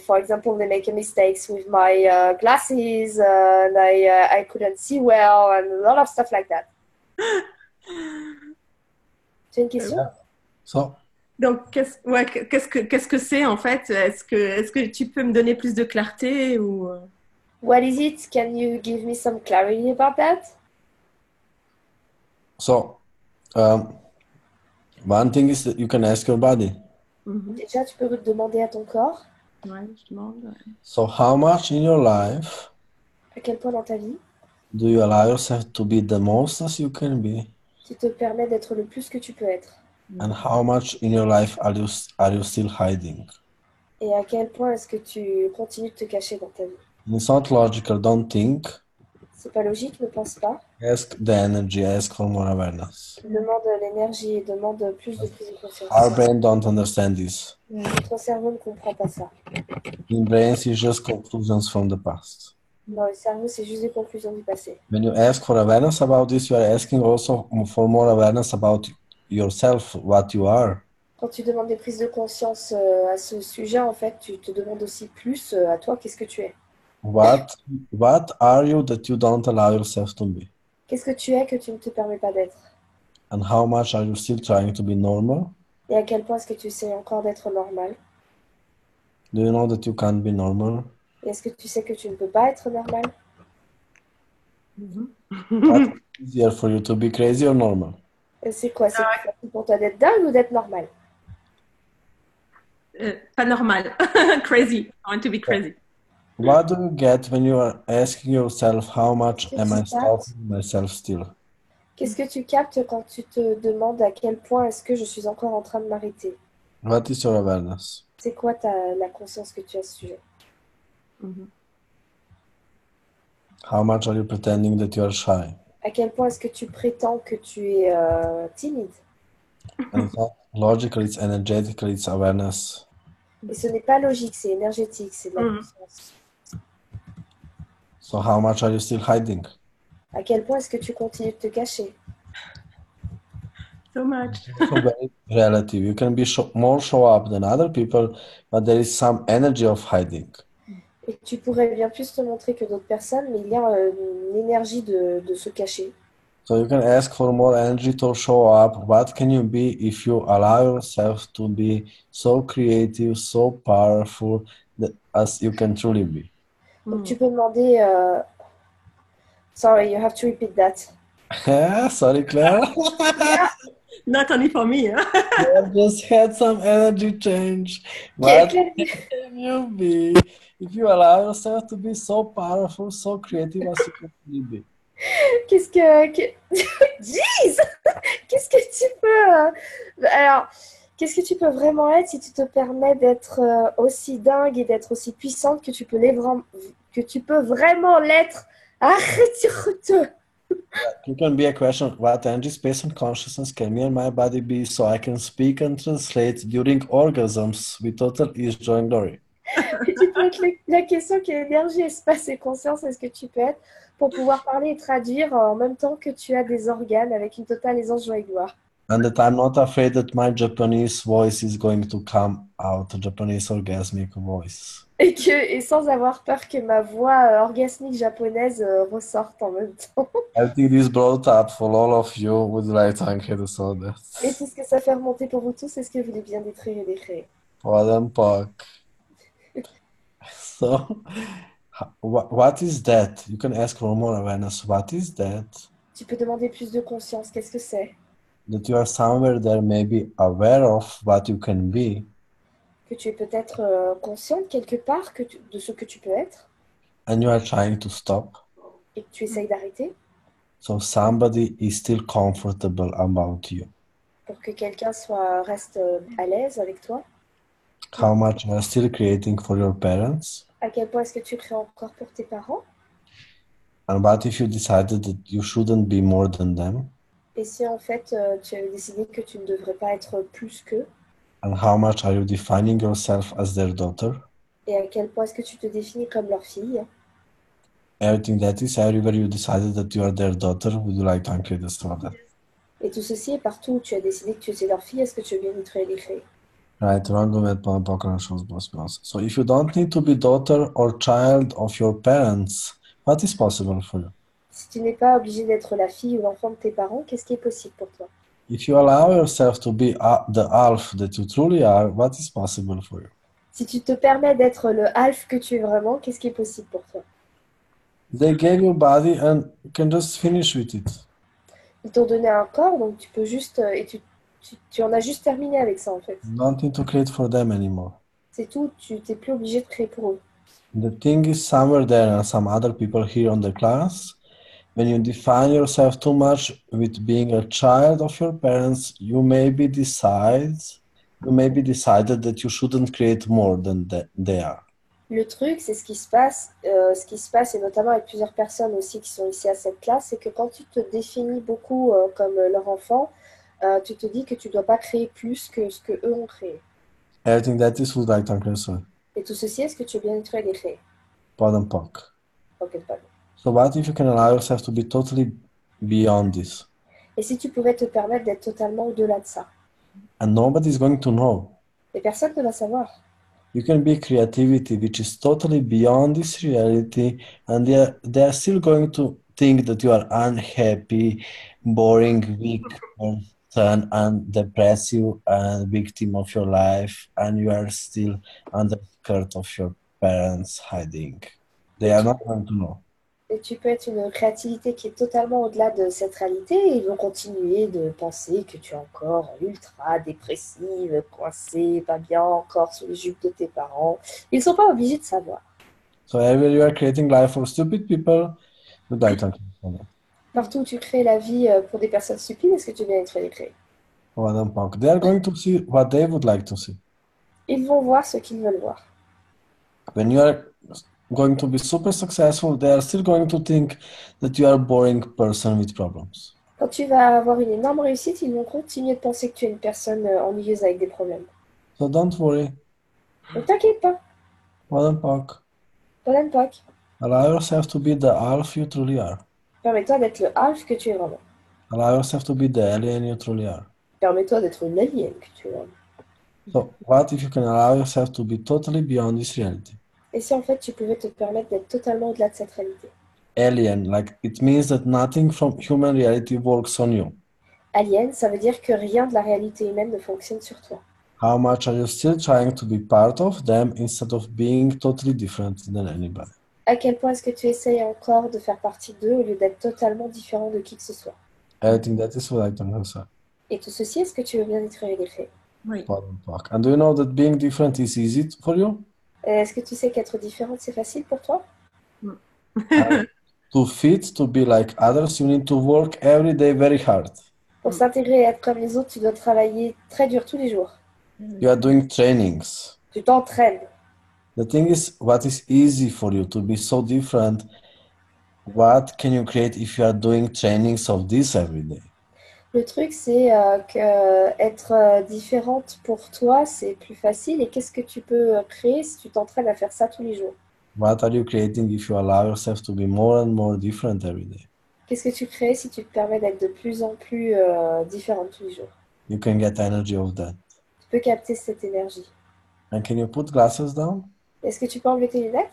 for example, they make mistakes with my glasses, and I couldn't see well, and a lot of stuff like that. C'est une question? So. Donc, qu'est-ce que c'est en fait? Est-ce que tu peux me donner plus de clarté ou... What is it? Can you give me some clarity about that? So, one thing is that you can ask your body. Déjà, tu peux demander à ton corps. Ouais, je demande. So, how much in your life à quel point dans ta vie do you allow yourself to be the most as you can be? Tu te permets d'être le plus que tu peux être. And how much in your life are you still hiding? Et à quel point est-ce que tu continues de te cacher dans ta vie? It's not logical, don't think. C'est pas logique, ne pense pas. Ask the energy, ask for more awareness. Demande l'énergie et demande plus de prise de conscience. Our brain don't understand this. Notre cerveau ne comprend pas ça. In brains, it's just conclusions from the past. Dans le cerveau, c'est juste des conclusions du passé. When you ask for awareness about this, you are asking also for more awareness about yourself, what you are. Quand tu demandes des prises de conscience à ce sujet, en fait, tu te demandes aussi plus à toi, qu'est-ce que tu es? What are you that you don't allow yourself to be? Qu'est-ce que tu es que tu ne te permets pas d'être? And how much are you still trying to be normal? Et à quel point est-ce que tu essaies encore d'être normal? Do you know that you can't be normal? Et est-ce que tu sais que tu ne peux pas être normal? What's easier for you to be crazy or normal? Et c'est quoi? C'est plus facile pour toi d'être dingue ou d'être normal? Pas normal. Crazy. I want to be crazy. What do you get when you are asking yourself how much am I stopping myself still? Qu'est-ce que tu captes quand tu te demandes à quel point est-ce que je suis encore en train de m'arrêter? What is your awareness? C'est quoi la conscience que tu as à ce sujet? How much are you pretending that you are shy? À quel point est-ce que tu prétends que tu es timide? And it's not logical, it's energetical, it's awareness. Et ce n'est pas logique, c'est énergétique, c'est de la conscience. So how much are you still hiding? À quel point est-ce que tu continues de te cacher? So much. It's also very relative. You can be more show up than other people, but there is some energy of hiding. Et tu pourrais bien plus te montrer que d'autres personnes, mais il y a une énergie de se cacher. So you can ask for more energy to show up. What can you be if you allow yourself to be so creative, so powerful as you can truly be? Donc tu peux demander, sorry, you have to repeat that. Sorry, Claire. Not only for me. Hein? I just had some energy change. What can you be if you allow yourself to be so powerful, so creative as you can truly be? Qu'est-ce que... Jeez! Qu'est-ce que tu peux... Alors, qu'est-ce que tu peux vraiment être si tu te permets d'être aussi dingue et d'être aussi puissante que tu peux vraiment l'être? Arrête. You can be a question, what energy, space, and consciousness can me and my body be so I can speak and translate during orgasms with total ease, joy, and glory? Et tu peux être la question quelle énergie, espace et conscience est-ce que tu peux être pour pouvoir parler et traduire en même temps que tu as des organes avec une totale aisance, joie et gloire. And that I'm not afraid that my Japanese voice is going to come out, a Japanese orgasmic voice. Et sans avoir peur que ma voix orgasmique japonaise ressorte en même temps. I think this brought up for all of you with right hand head so that. Et tout ce que ça fait remonter pour vous tous, est-ce que vous voulez bien détruire et décrire? Pardon, Pak. So, what is that? You can ask for more awareness. What is that? Tu peux demander plus de conscience. Qu'est-ce que c'est? That you are somewhere there, maybe aware of what you can be. Que tu es peut-être consciente quelque part de ce que tu peux être. And you are trying to stop. Et que tu essayes d'arrêter. So somebody is still comfortable about you. Pour que quelqu'un reste à l'aise avec toi. How much you are still creating for your parents. À quel point est-ce que tu crées encore pour tes parents? And what if you decided that you shouldn't be more than them? Et si en fait tu avais décidé que tu ne devrais pas être plus qu'eux? And how much are you defining yourself as their daughter? Et à quel point est-ce que tu te définis comme leur fille? Everything that is everywhere you decided that you are their daughter, would you like to include this for that? Et tout ceci est partout où tu as décidé que tu étais leur fille, est-ce que tu veux bien détruire et décrire? Right, so if you don't need to be daughter or child of your parents, what is possible for you? Si tu n'es pas obligé d'être la fille ou l'enfant de tes parents, qu'est-ce qui est possible pour toi? If you allow yourself to be the Alf that you truly are, what is possible for you? Si tu te permets d'être le Alf que tu es vraiment, qu'est-ce qui est possible pour toi? They gave you body and you can just finish with it. Ils t'ont donné un corps, donc tu peux juste... et tu en as juste terminé avec ça, en fait. You don't need to create for them anymore. C'est tout, tu n'es plus obligé de créer pour eux. The thing is somewhere there and some other people here on the class, when you define yourself too much with being a child of your parents, you maybe decided that you shouldn't create more than they are. Le truc, c'est ce qui se passe, et notamment avec plusieurs personnes aussi qui sont ici à cette classe, c'est que quand tu te définis beaucoup comme leur enfant, tu te dis que tu ne dois pas créer plus que ce que eux ont créé. Everything that is would like to Et tout ceci, est-ce que tu veux bien détruire et décréer? Pardon, Pak. Ok, pas bon. So what if you can allow yourself to be totally beyond this? Et si tu pouvais te permettre d'être totalement au-delà de ça? And nobody's going to know. Et personne ne va savoir. You can be creativity, which is totally beyond this reality, and they are still going to think that you are unhappy, boring, weak person, and depressive, and victim of your life, and you are still under the skirt of your parents hiding. They are not going to know. Et tu peux être une créativité qui est totalement au-delà de cette réalité et ils vont continuer de penser que tu es encore ultra dépressive, coincée, pas bien, encore sous les jupes de tes parents. Ils ne sont pas obligés de savoir. So everywhere you are creating life for stupid people, you'd like to Partout où tu crées la vie pour des personnes stupides, est-ce que tu viens être créé? They are going to see what they would like to see. Ils vont voir ce qu'ils veulent voir. When you are going to be super successful, they are still going to think that you are a boring person with problems. Quand tu vas avoir une énorme réussite, ils vont continuer de penser que tu es une personne ennuyeuse avec des problèmes. So don't worry. Ne t'inquiète pas, Modern Park. bonne Pâques. Allow yourself to be the Alf you truly are. Permets-toi d'être le Alf que tu es vraiment. Allow yourself to be the alien you truly are. Permets-toi d'être une alien que tu es vraiment. So what if you can allow yourself to be totally beyond this reality? Et si en fait tu pouvais te permettre d'être totalement au-delà de cette réalité? Alien, like it means that nothing from human reality works on you. Alien, ça veut dire que rien de la réalité humaine ne fonctionne sur toi. How much are you still trying to be part of them instead of being totally different than anybody? À quel point est-ce que tu essayes encore de faire partie d'eux au lieu d'être totalement différent de qui que ce soit? I think that is what I can answer. Et tout ceci, est-ce que tu veux bien y trouver des faits? Oui. Modern Park. And do you know that being different is easy for you? Est-ce que tu sais qu'être différente, c'est facile pour toi? To fit, to be like others, you need to work every day very hard. Pour s'intégrer et être comme les autres, tu dois travailler très dur tous les jours. You are doing trainings. Tu t'entraînes. The thing is, what is easy for you to be so different? What can you create if you are doing trainings of this every day? Le truc, c'est que être différente pour toi, c'est plus facile. Et qu'est-ce que tu peux créer si tu t'entraînes à faire ça tous les jours? What are you creating if you allow yourself to be more and more different every day? Qu'est-ce que tu crées si tu te permets d'être de plus en plus différente tous les jours? You can get energy of that. Tu peux capter cette énergie. And can you put glasses down? Est-ce que tu peux enlever tes lunettes?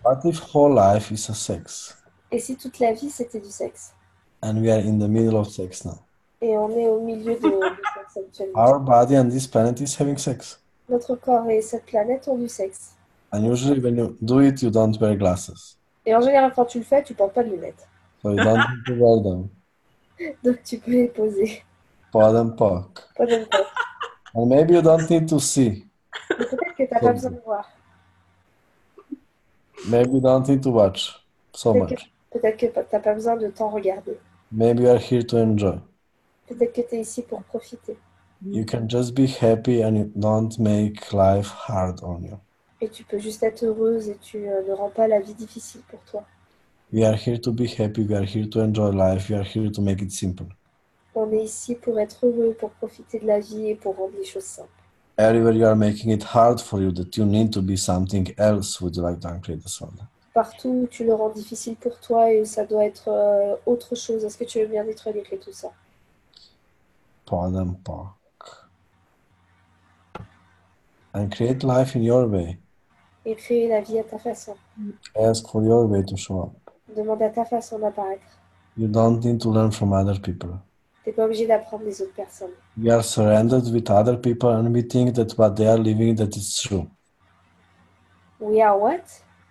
What if whole life is a sex? Et si toute la vie, c'était du sexe? And we are in the middle of sex now. Et on est au milieu de sexe actuellement. Our body and this planet is having sex. Notre corps et cette planète ont du sexe. And usually when you do it, you don't wear glasses. Et en général, quand tu le fais, tu portes pas de lunettes. So you don't need to wear them. Donc tu peux les poser. Modern Park. Pas de lunettes. And maybe you don't need to see. Mais peut-être que t'as pas besoin de voir. Maybe you don't need to watch so much. Peut-être que t'as pas besoin de t'en regarder. Maybe you are here to enjoy. Peut-être que tu es ici pour profiter. You can just be happy and you don't make life hard on you. Et tu peux juste être heureuse et tu ne rends pas la vie difficile pour toi. We are here to be happy. We are here to enjoy life. We are here to make it simple. On est ici pour être heureux, pour profiter de la vie et pour rendre les choses simples. Everywhere you are making it hard for you that you need to be something else, would you like to uncreate this one? Partout où tu le rends difficile pour toi et ça doit être autre chose. Est-ce que tu veux bien détruire tout ça? Modern Park. And create life in your way. Et créer la vie à ta façon. Ask for your way to show up. Demande à ta façon d'apparaître. You don't need to learn from other people. Tu n'es pas obligé d'apprendre des autres personnes. We are surrounded with other people and we think that what they are living that is true. We are what?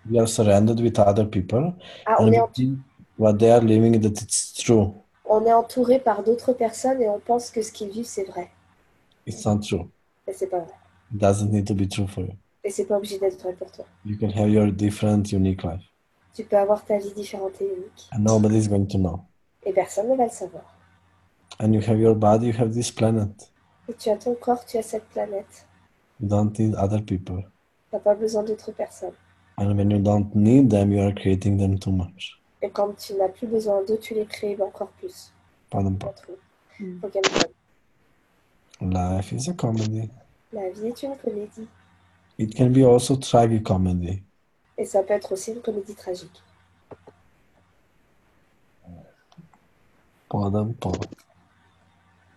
We are surrounded with other people Ah, and we think what they are living that it's true. on est entouré par d'autres personnes et on pense que ce qu'ils vivent, c'est vrai. It's not true. Mais c'est pas vrai. It doesn't need to be true for you. Et c'est pas obligé d'être vrai pour toi. You can have your different, unique life. Tu peux avoir ta vie différente et unique. And nobody's going to know. Et personne ne va le savoir. And you have your body, you have this planet. Et tu as ton corps, tu as cette planète. You don't need other people. Tu n'as pas besoin d'autres personnes. And when you don't need them, you are creating them too much. Et quand tu n'as plus besoin d'eux, tu les crées encore plus. Pardon Pas pas. trop. Faut qu'elle me donne. Life is a comedy. La vie est une comédie. It can be also tragicomedy. Et ça peut être aussi une comédie tragique. Pardon pas.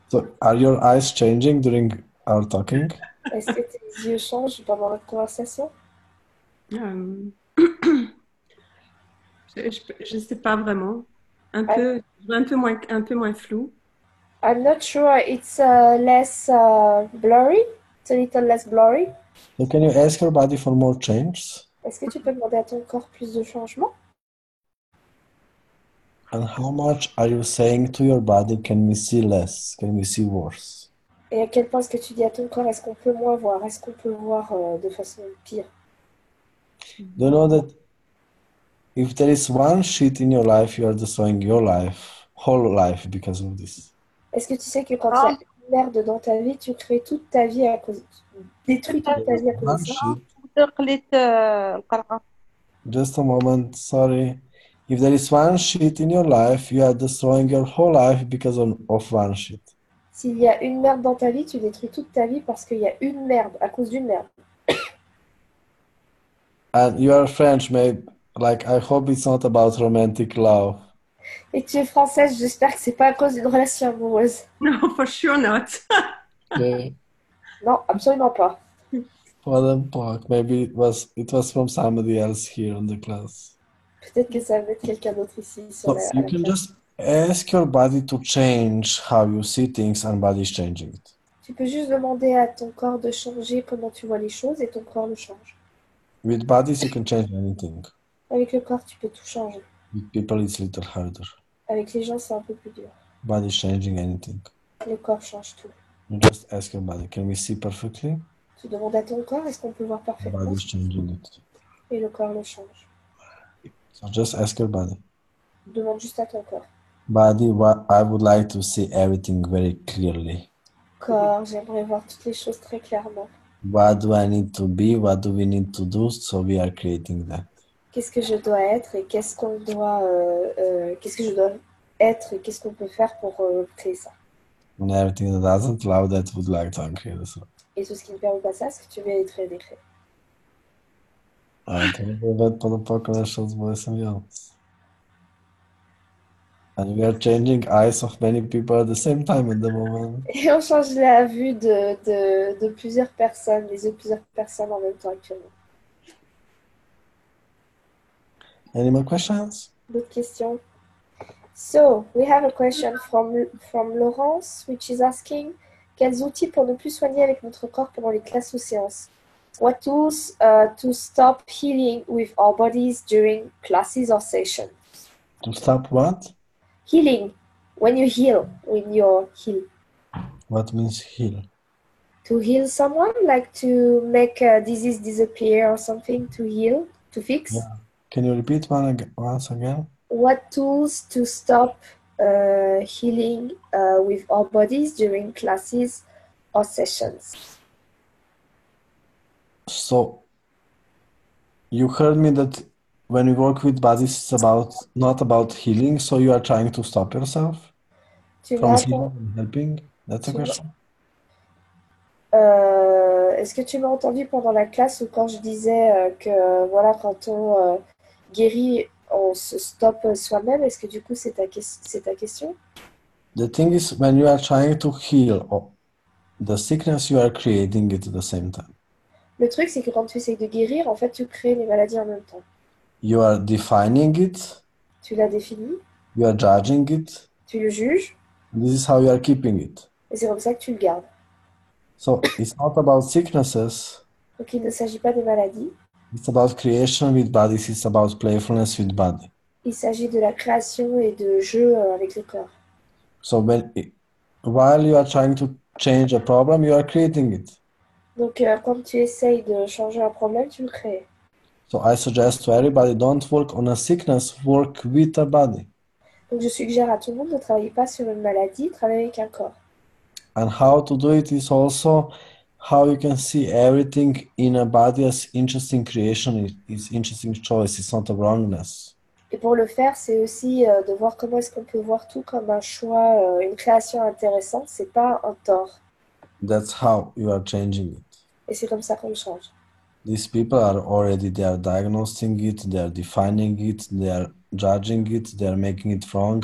So, are your eyes changing during our talking? Est-ce que tes yeux changent pendant notre conversation? Euh, je sais pas vraiment. Un peu moins flou. I'm not sure. It's less blurry. It's a little less blurry. So can you ask your body for more change? Est-ce que tu peux demander à ton corps plus de changements? And how much are you saying to your body, can we see less? Can we see worse? Et à quel point est-ce que tu dis à ton corps, est-ce qu'on peut moins voir? Est-ce qu'on peut voir de façon pire? Do you know that if there is one shit in your life, you are destroying your life, whole life because of this? Est-ce que tu sais que quand il y a merde dans ta vie, tu crées toute ta vie à cause... détruis toute ta vie à cause One de ça. sheet. قلت القرعة. Just a moment, sorry. If there is one sheet in your life, you are destroying your whole life because of one sheet. S'il y a une merde dans ta vie, tu détruis toute ta vie parce qu'il y a une merde, à cause d'une merde. And you are French, maybe. Like, I hope it's not about romantic love. Et tu es française, j'espère que c'est pas à cause d'une relation amoureuse. No, for sure not. Okay. Non, absolument pas. What the fuck? Maybe it was from somebody else here in the class. Peut-être que ça va être quelqu'un d'autre ici sur So à you la can classe. just ask your body to change how you see things, and body is changing it. Tu peux juste demander à ton corps de changer comment tu vois les choses et ton corps le change. With bodies, you can change anything. Avec le corps, tu peux tout changer. With people, it's a little harder. Avec les gens, c'est un peu plus dur. Body is changing anything. Le corps change tout. You just ask your body, can we see perfectly? Tu demandes à ton corps, est-ce qu'on peut voir The parfaitement? body is changing it. Et le corps le change. So just ask your body. Demande juste à ton corps. Body, what I would like to see everything very clearly. Corps, j'aimerais voir toutes les choses très clairement. What do I need to be? What do we need to do? So we are creating that. Qu'est-ce que je dois être et qu'est-ce qu'on doit, qu'est-ce que je dois être et qu'est-ce qu'on peut faire pour créer ça? And everything that doesn't allow that would like to uncreate as well. Et tout ce qui ne permet pas ça, ce que tu mériterais d'écrire. Então, vai para o population by something else. And we are changing eyes of many people at the same time at the moment. Et on change la vue de plusieurs personnes, les yeux de plusieurs personnes en même temps actuellement. Any more questions? D'autres questions? So, we have a question from Laurence, which is asking, quels outils pour ne plus soigner avec notre corps pendant les classes ou séances? What tools to stop healing with our bodies during classes or sessions? To stop what? Healing, when you heal, when you're healed. What means heal? To heal someone, like to make a disease disappear or something, to heal, to fix? Yeah. Can you repeat once again? What tools to stop healing with our bodies during classes or sessions? So, you heard me that when we work with bodies, it's not about healing, so you are trying to stop yourself Tu from m'as healing and helping? That's a Tu m'as- question? Est-ce que tu m'as entendu pendant la classe ou quand je disais que voilà, quand on guérit, on se stoppe soi-même? Est-ce que du coup c'est ta question? The thing is, when you are trying to heal the sickness, you are creating it at the same time. Le truc c'est que quand tu essayes de guérir, en fait tu crées les maladies en même temps. You are defining it, Tu l'as défini, you are judging it, tu le juges and this is how you are keeping it. et c'est comme ça que tu le gardes. So it's not about sicknesses, Donc il ne s'agit pas des maladies, it's about creation with bodies, it's about playfulness with body. il s'agit de la création et de jeu avec le corps. So while you are trying to change a problem, you are creating it. Donc quand tu essayes de changer un problème, tu le crées. So I suggest to everybody, don't work on a sickness, work with a body. Donc je suggère à tout le monde de ne travailler pas sur une maladie, travailler avec un corps. And how to do it is also how you can see everything in a body as interesting creation, is interesting choice, it's not a wrongness. Et pour le faire, c'est aussi de voir comment est-ce qu'on peut voir tout comme un choix, une création intéressante, c'est pas un tort. That's how you are changing it. Et c'est comme ça qu'on le change. These people they are diagnosing it, they are defining it, they are judging it, they are making it wrong.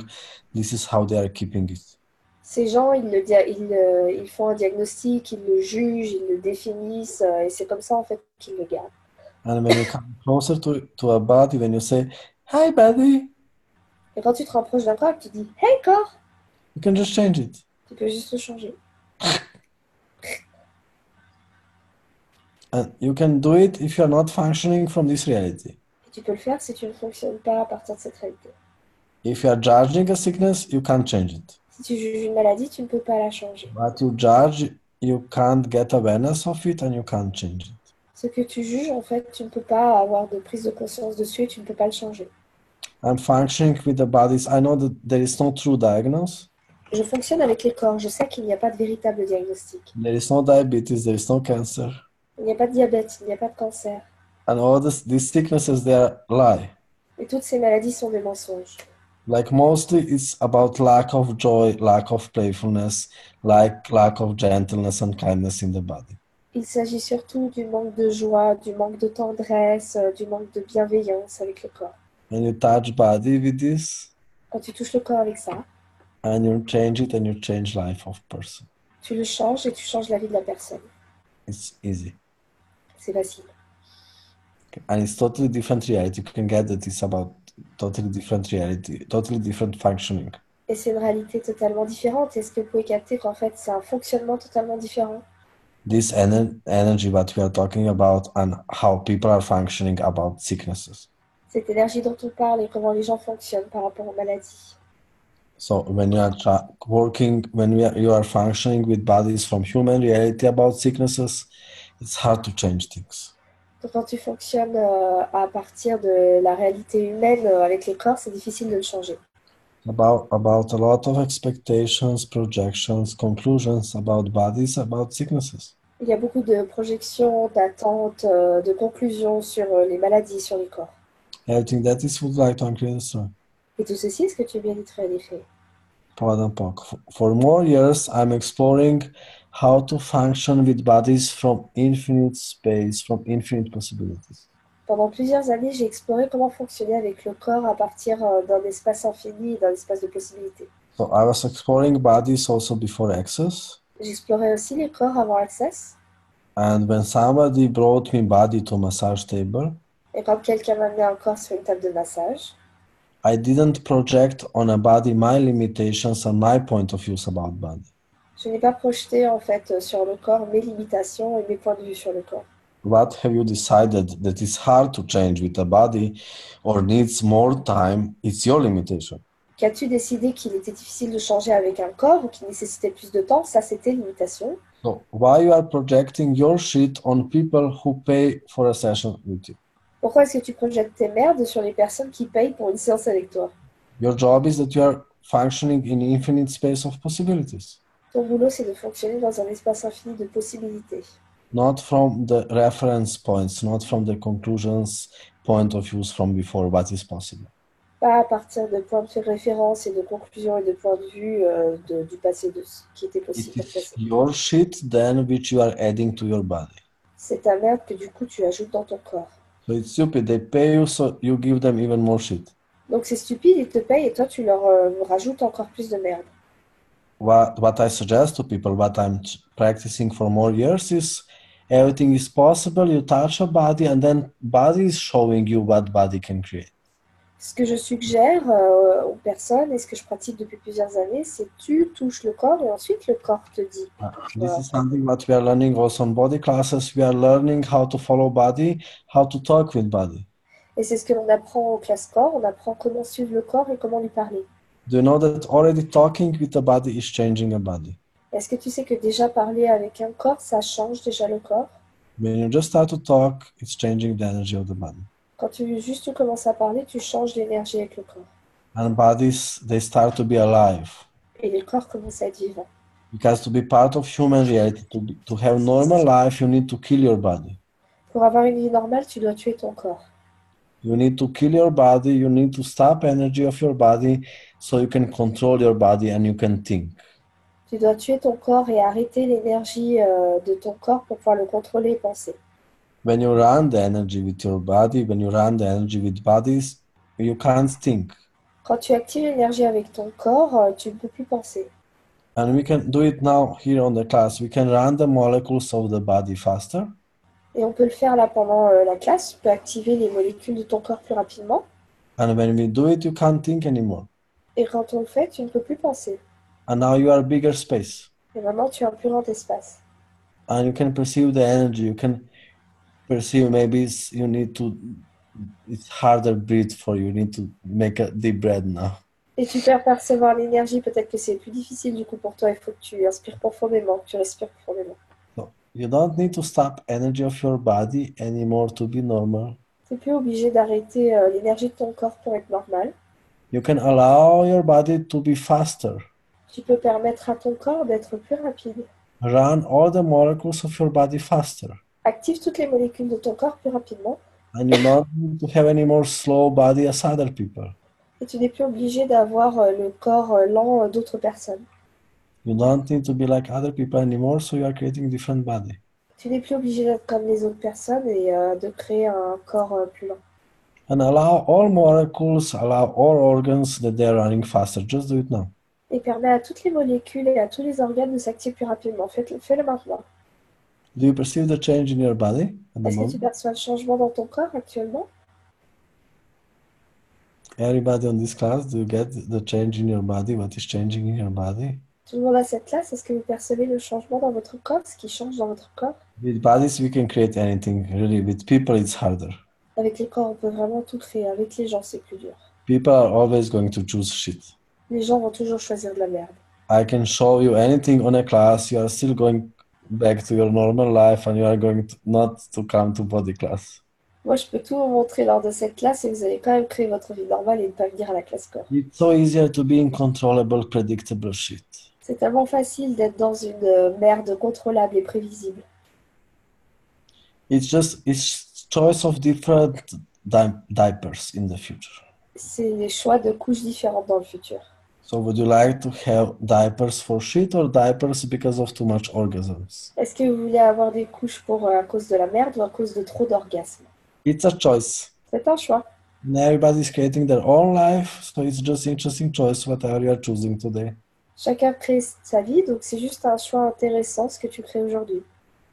This is how they are keeping it. Ces gens, ils font un diagnostic, ils le jugent, ils le définissent, et c'est comme ça en fait qu'ils le gardent. And when you come closer to a body, when you say, "Hi, body," Et quand tu te rapproches d'un corps, tu dis Hey corps, you can just change it. tu peux juste le changer. And you can do it if you are not functioning from this reality. Et tu peux le faire si tu ne fonctionnes pas à partir de cette réalité. If you are judging a sickness, you can't change it. Si tu juges une maladie, tu ne peux pas la changer. But you judge, you can't get awareness of it and you can't change it. Ce que tu juges, en fait, tu ne peux pas avoir de prise de conscience dessus et tu ne peux pas le changer. I'm functioning with the bodies. I know that there is no true diagnosis. Je fonctionne avec les corps. Je sais qu'il n'y a pas de véritable diagnostic. There is no diabetes, there is no cancer. Il n'y a pas de diabète, il n'y a pas de cancer. And all these sicknesses, they are lie. Et toutes ces maladies sont des mensonges. Like mostly it's about lack of joy, lack of playfulness, like lack of gentleness and kindness in the body. Il s'agit surtout du manque de joie, du manque de tendresse, du manque de bienveillance avec le corps. When you touch body with this, Quand tu touches le corps avec ça, and you change it and you change life of person. tu le changes et tu changes la vie de la personne. It's easy. C'est facile. Okay. And it's totally different reality. You can get that it's about totally different reality, totally different functioning. Et c'est une réalité totalement différente. Est-ce que vous pouvez capter qu'en fait, c'est un fonctionnement totalement différent? This energy what we are talking about and how people are functioning about sicknesses. Cette énergie dont on parle et comment les gens fonctionnent par rapport aux maladies. So when you are you are functioning with bodies from human reality about sicknesses, it's hard to change things. Donc, quand tu fonctionnes à partir de la réalité humaine avec les corps, c'est difficile de le changer. About a lot of expectations, projections, conclusions about bodies, about sicknesses. Il y a beaucoup de projections, d'attentes, de conclusions sur les maladies, sur les corps. Everything that is would like to increase. Et tout ceci, est-ce que tu mériterais en effet? For more years, I'm exploring how to function with bodies from infinite space, from infinite possibilities. Pendant plusieurs années, j'ai exploré comment fonctionner avec le corps à partir d'un espace infini et d'un espace de possibilités. So I was exploring bodies also before Access. J'explorais aussi les corps avant Access. And when somebody brought me body to massage table, Et quand quelqu'un m'a mis un corps sur une table de massage, I didn't project on a body my limitations and my point of views about body. je n'ai pas projeté en fait sur le corps mes limitations et mes points de vue sur le corps. What have you decided that is hard to change with a body or needs more time? It's your limitation. Qu'as-tu décidé qu'il était difficile de changer avec un corps ou qu'il nécessitait plus de temps? Ça, c'était limitation. So why you are projecting your shit on people who pay for a session with you? Pourquoi est-ce que tu projettes tes merdes sur les personnes qui payent pour une séance avec toi? Your job is that you are functioning in infinite space of possibilities, Ton boulot, c'est de fonctionner dans un espace infini de possibilités. not from the reference points, not from the conclusions, point of views from before what is possible. Pas à partir de points de référence et de conclusions et de points de vue du passé, de ce qui était It possible dans le is passé. your shit then which you are adding to your body. C'est ta merde que du coup tu ajoutes dans ton corps. So it's stupid. They pay you, so you give them even more shit. Donc c'est stupide, ils te payent et toi tu leur rajoutes encore plus de merde. What I suggest to people, what I'm practicing for more years is everything is possible. You touch a body and then body is showing you what body can create. Ce que je suggère aux personnes et ce que je pratique depuis plusieurs années, c'est tu touches le corps et ensuite le corps te dit. This is something what we are learning also on body classes. We are learning how to follow body, how to talk with body. Et c'est ce que l'on apprend aux classes corps, on apprend comment suivre le corps et comment lui parler. Do you know that already talking with a body is changing a body? Est-ce que tu sais que déjà parler avec un corps, ça change déjà le corps? When you just start to talk, it's changing the energy of the body. Quand tu commences à parler, tu changes l'énergie avec le corps. And bodies, they start to be alive. Et les corps commencent à être vivants. Because to be part of human reality, to have normal life, you need to kill your body. Pour avoir une vie normale, tu dois tuer ton corps. You need to kill your body, you need to stop energy of your body so you can control your body and you can think. Tu dois tuer ton corps et arrêter l'énergie de ton corps pour pouvoir le contrôler et penser. When you run the energy with your body, when you run the energy with bodies, you can't think. Quand tu actives l'énergie avec ton corps, tu ne peux plus penser. And we can do it now here on the class. We can run the molecules of the body faster. Et on peut le faire là pendant la classe. Tu peux activer les molécules de ton corps plus rapidement. And when we do it, you can't think anymore. Et quand on le fait, tu ne peux plus penser. And now you are a bigger space. Et maintenant, tu as un plus grand espace. And you can perceive the energy. You can perceive maybe it's harder breathe for you. You need to make a deep breath now. Et tu peux percevoir l'énergie. Peut-être que c'est plus difficile du coup pour toi. Il faut que tu inspires profondément, que tu respires profondément. So you don't need to stop energy of your body anymore to be normal. Tu n'es plus obligé d'arrêter l'énergie de ton corps pour être normal. You can allow your body to be faster. Tu peux permettre à ton corps d'être plus rapide. Run all the molecules of your body faster. Active toutes les molécules de ton corps plus rapidement. And you don't need to have any more slow body as other people. Et tu n'es plus obligé d'avoir le corps lent d'autres personnes. You don't need to be like other people anymore, so you are creating different body. Tu n'es plus obligé d'être comme les autres personnes et de créer un corps plus lent. And allow all molecules, allow all organs that they are running faster. Just do it now. Et permet à toutes les molécules et à tous les organes de s'activer plus rapidement. Fais-le maintenant. Do you perceive the change in your body at the Est-ce que tu moment? perçois le changement dans ton corps actuellement? Everybody on this class, do you get the change in your body? What is changing in your body? Tout le monde à cette classe, est-ce que vous percevez le changement dans votre corps, ce qui change dans votre corps? With bodies, we can create anything. Really, with people, it's harder. Avec les corps, on peut vraiment tout créer. Avec les gens, c'est plus dur. People are always going to choose shit. Les gens vont toujours choisir de la merde. I can show you anything on a class. You are still going back to your normal life, and you are going to not to come to body class. Moi, je peux tout vous montrer lors de cette classe et vous allez quand même créer votre vie normale et ne pas venir à la classe corps. It's so easier to be in controllable, predictable shit. C'est tellement facile d'être dans une merde contrôlable et prévisible. It's choice of different diapers in the future. C'est les choix de couches différentes dans le futur. So would you like to have diapers for shit or diapers because of too much orgasms? Est-ce que vous voulez avoir des couches pour à cause de la merde ou à cause de trop d'orgasmes? It's a choice. C'est un choix. And everybody's creating their own life, so it's just interesting choice whatever you are choosing today. Chacun crée sa vie, donc c'est juste un choix intéressant ce que tu crées aujourd'hui.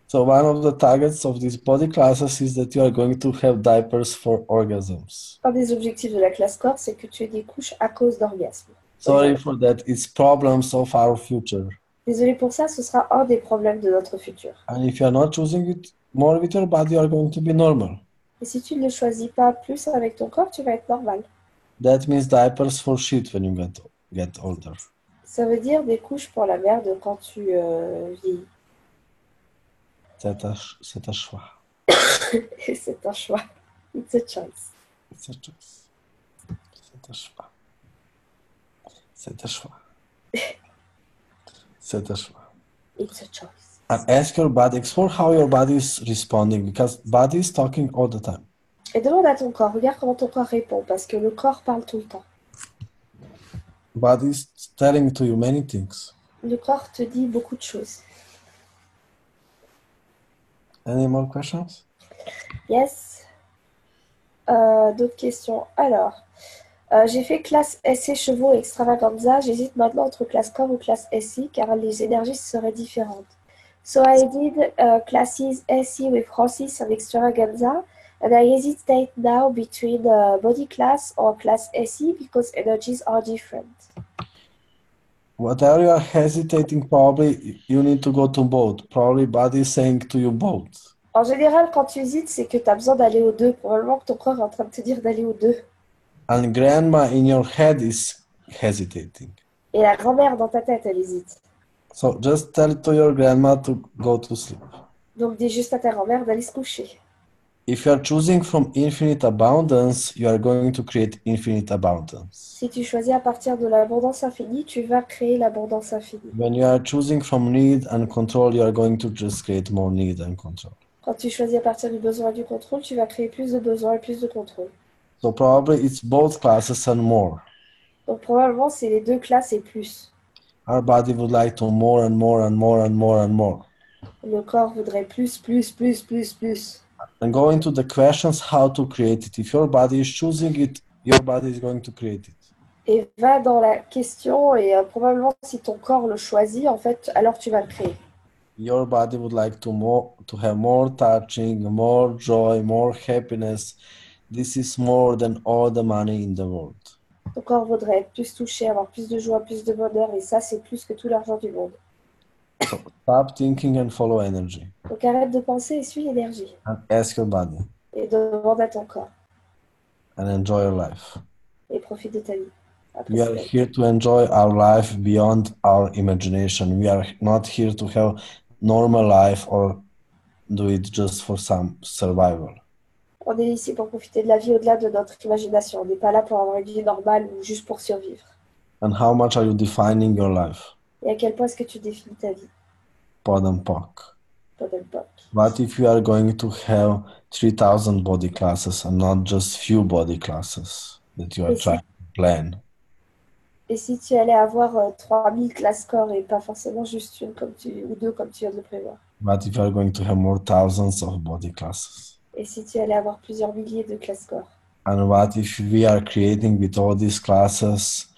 So one of the targets of these body classes is that you are going to have diapers for orgasms. Un des objectifs de la classe corps, c'est que tu aies des couches à cause d'orgasmes. Sorry for that, it's problems of our future. Désolé pour ça, ce sera un des problèmes de notre futur. And if you are not choosing it more with your body, you are going to be normal. Et si tu ne le choisis pas plus avec ton corps, tu vas être normal. That means diapers for shit when you get older. Ça veut dire des couches pour la merde quand tu vieillis. C'est un choix. Et c'est un choix. It's a choice. It's a choice. C'est un choix. C'est un choix. C'est un choix. It's a choice. And ask your body, explore how your body is responding, because body is talking all the time. Et demande à ton corps, regarde comment ton corps répond, parce que le corps parle tout le temps. Body is telling to you many things. Le corps te dit beaucoup de choses. Any more questions? Yes. D'autres questions. Alors, j'ai fait classe SC chevaux extravaganza. J'hésite maintenant entre classe corps ou classe SI, car les énergies seraient différentes. So I did classes SE with horses and extravaganza, and I hesitate now between body class or class SE because energies are different. Whatever you are hesitating, probably you need to go to both. Probably body is saying to you both. En général, quand tu hésites, c'est que tu as besoin d'aller aux deux. Probablement que ton corps est en train de te dire d'aller aux deux. And grandma in your head is hesitating. Et la grand-mère dans ta tête, elle hésite. So just tell to your grandma to go to sleep. Donc dis juste à ta grand-mère d'aller se coucher. If you are choosing from infinite abundance, you are going to create infinite abundance. Si tu choisis à partir de l'abondance infinie, tu vas créer l'abondance infinie. When you are choosing from need and control, you are going to just create more need and control. Quand tu choisis à partir du besoin et du contrôle, tu vas créer plus de besoins et plus de contrôle. So probably it's both classes and more. Donc probablement c'est les deux classes et plus. Our body would like to more and more and more and more and more. Le corps voudrait plus, plus, plus, plus, plus. And going to the questions how to create it. If your body is choosing it, your body is going to create it. Et va dans la question et probablement si ton corps le choisit, en fait, alors tu vas le créer. Your body would like to have more touching, more joy, more happiness. This is more than all the money in the world. Ton corps voudrait être plus touché, avoir plus de joie, plus de bonheur, et ça, c'est plus que tout l'argent du monde. So stop thinking and follow energy. Donc arrête de penser et suis l'énergie. And ask your body. Et demande à ton corps. And enjoy your life. Et profite de ta vie. We are here to enjoy our life beyond our imagination. We are not here to have normal life or do it just for some survival. On est ici pour profiter de la vie au-delà de notre imagination. On n'est pas là pour avoir une vie normale ou juste pour survivre. And how much are you defining your life? Et à quel point est-ce que tu définis ta vie? Podem POC. Podem POC. What if you are going to have 3,000 body classes and not just few body classes that you are trying to plan? Et si tu allais avoir 3000 classes corps et pas forcément juste une ou deux comme tu viens de le prévoir? What if you are going to have more thousands of body classes? Et si tu allais avoir plusieurs milliers de classes corps? And what if we are creating with all these classes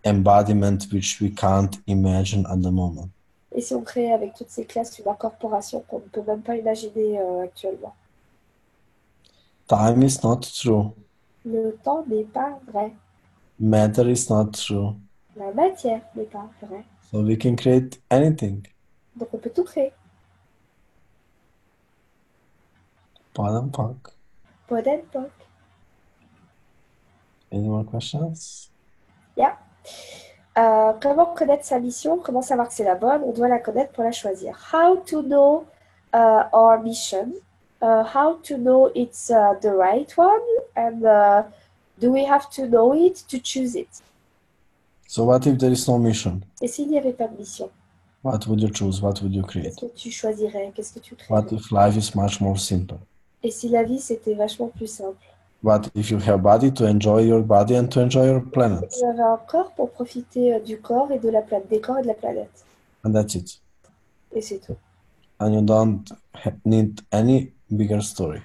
embodiment which we can't imagine at the moment? Et si on crée avec toutes ces classes une incorporation qu'on ne peut même pas imaginer actuellement? Time is not true. Le temps n'est pas vrai. Matter is not true. La matière n'est pas vraie. So we can create anything. Donc on peut tout créer. Podem POC. Podem POC. Any more questions? Yeah. Comment connaître sa mission? Comment savoir que c'est la bonne? On doit la connaître pour la choisir. How to know our mission? How to know it's the right one? And do we have to know it to choose it? So what if there is no mission? Et s'il n'y avait pas de mission? What would you choose? What would you create? Qu'est-ce que tu choisirais? Qu'est-ce que tu What créerais? if life is much more simple? Et si la vie c'était vachement plus simple? What if you have body to enjoy your body and to enjoy your planet? Vous avez un corps pour profiter du corps et de la planète, des corps et de la planète. And that's it. Et c'est tout. And you don't need any bigger story.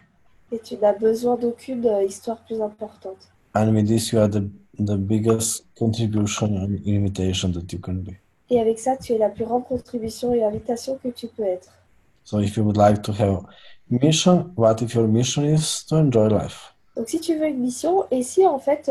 Et tu n'as besoin d'aucune histoire plus importante. And with this, you are the biggest contribution and invitation that you can be. Et avec ça, tu es la plus grande contribution et invitation que tu peux être. So if you would like to have mission, what if your mission is to enjoy life? Donc si tu veux une mission, et si en fait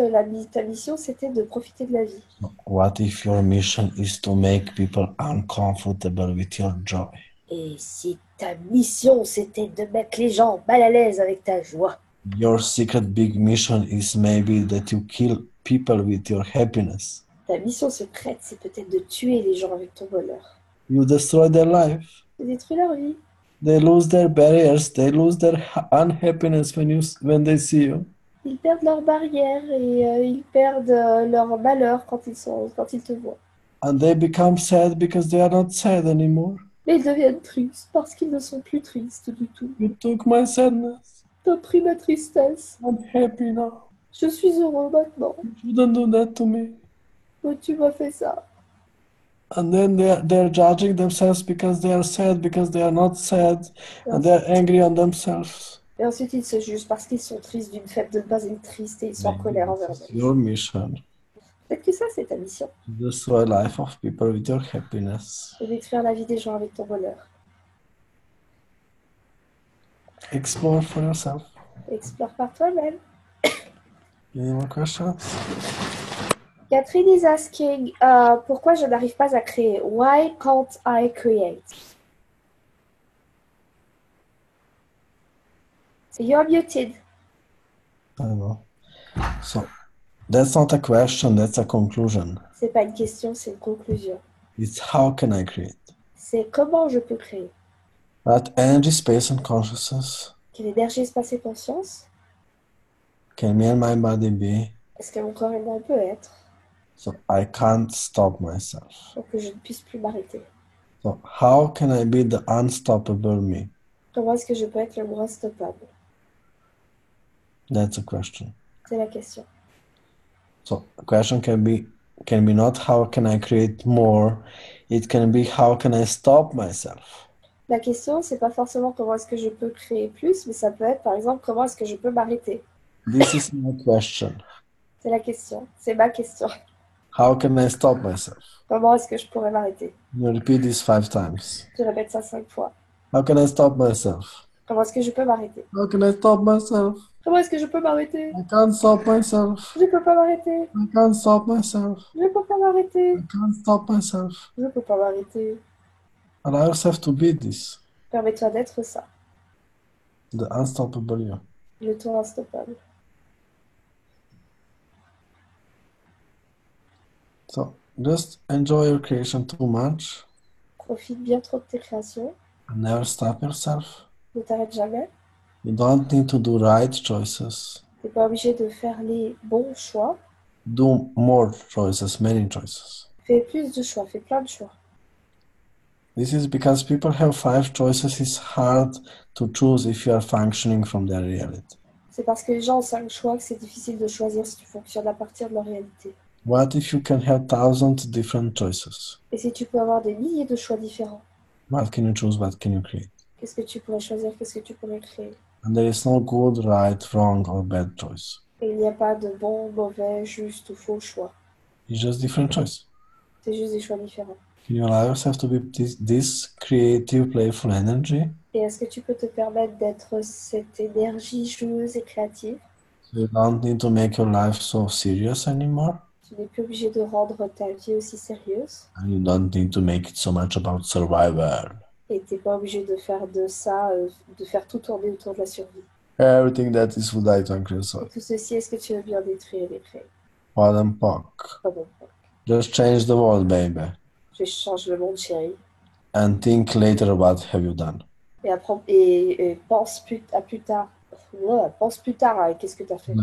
ta mission c'était de profiter de la vie? What if your mission is to make people uncomfortable with your joy? Et si ta mission c'était de mettre les gens mal à l'aise avec ta joie? Your secret big mission is maybe that you kill people with your happiness. Ta mission secrète, c'est peut-être de tuer les gens avec ton bonheur. You destroy their life. Tu détruis leur vie. They lose their barriers. They lose their unhappiness when they see you. Ils perdent leurs barrières et ils perdent leur malheur quand ils te voient. And they become sad because they are not sad anymore. Mais ils deviennent tristes parce qu'ils ne sont plus tristes du tout. You took my sadness. T'as pris ma tristesse. I'm happy now. Je suis heureux maintenant. You shouldn't do that to me. Mais tu m'as fait ça. And then they're judging themselves because they are sad, because they are not sad, and they're angry on themselves. Et ensuite, ils se jugent parce qu'ils sont tristes d'une fête de base, ils sont tristes et ils sont en colère envers eux. Your mission. Peut-être que ça, c'est ta mission. To destroy life of people with your happiness. De détruire la vie des gens avec ton bonheur. Explore for yourself. Explore par toi-même. Any more questions? Catherine is asking, pourquoi je n'arrive pas à créer? Why can't I create? You're muted. I know. So, that's not a question, that's a conclusion. C'est pas une question, c'est une conclusion. It's how can I create? C'est comment je peux créer? That energy, space, and consciousness. Quelle énergie, espace et conscience? Can me and my body be? Est-ce que mon corps et moi on peut être? So I can't stop myself. Pour que je ne puisse plus m'arrêter. So how can I be the unstoppable me? Comment est-ce que je peux être le moins stoppable? That's a question. C'est la question. So the question can be not how can I create more, it can be how can I stop myself? La question, c'est pas forcément comment est-ce que je peux créer plus, mais ça peut être par exemple comment est-ce que je peux m'arrêter. This is my question. C'est la question. C'est ma question. How can I stop myself? Comment est-ce que je pourrais m'arrêter? You repeat this 5 times. Je répète ça 5 fois. How can I stop myself? Comment est-ce que je peux m'arrêter? How can I stop myself? Comment est-ce que je peux m'arrêter? I can't stop myself. Je peux pas m'arrêter. I can't stop myself. Je peux pas m'arrêter. I can't stop myself. Je peux pas m'arrêter. Allow yourself to be this. Permets-toi d'être ça. The unstoppable you. Le toi instoppable. So just enjoy your creation too much. Profite bien trop de tes créations. And never stop yourself. Ne t'arrête jamais. You don't need to do right choices. Tu n'es pas obligé de faire les bons choix. Do more choices, many choices. Fais plus de choix, fais plein de choix. This is because people have 5 choices. It's hard to choose if you are functioning from their reality. C'est parce que les gens ont 5 choix que c'est difficile de choisir si tu fonctionnes à partir de leur réalité. What if you can have thousands of different choices? Et si tu peux avoir des milliers de choix différents, What can you choose? What can you create? qu'est-ce que tu pourrais choisir, qu'est-ce que tu pourrais créer? And there is no good, right, wrong, or bad choice. Et il n'y a pas de bon, mauvais, juste ou faux choix. It's just different choice. C'est juste des choix différents. Can you allow yourself to be this creative, playful energy? Et est-ce que tu peux te permettre d'être cette énergie joueuse et créative? So you don't need to make your life so serious anymore. Tu n'es plus obligé de rendre ta vie aussi sérieuse. And you don't need to make it so much about survival. Et tu n'es pas obligé de faire de ça, de faire tout tourner autour de la survie. Everything that is would I to yourself. Et tout ceci, est-ce que tu veux bien détruire et créer? What POC. Pas bon. Just change the world, baby. Je change le monde, chérie. And think later what have you done. Et pense plus tard. Ouais, pense plus tard à qu'est-ce que tu as fait.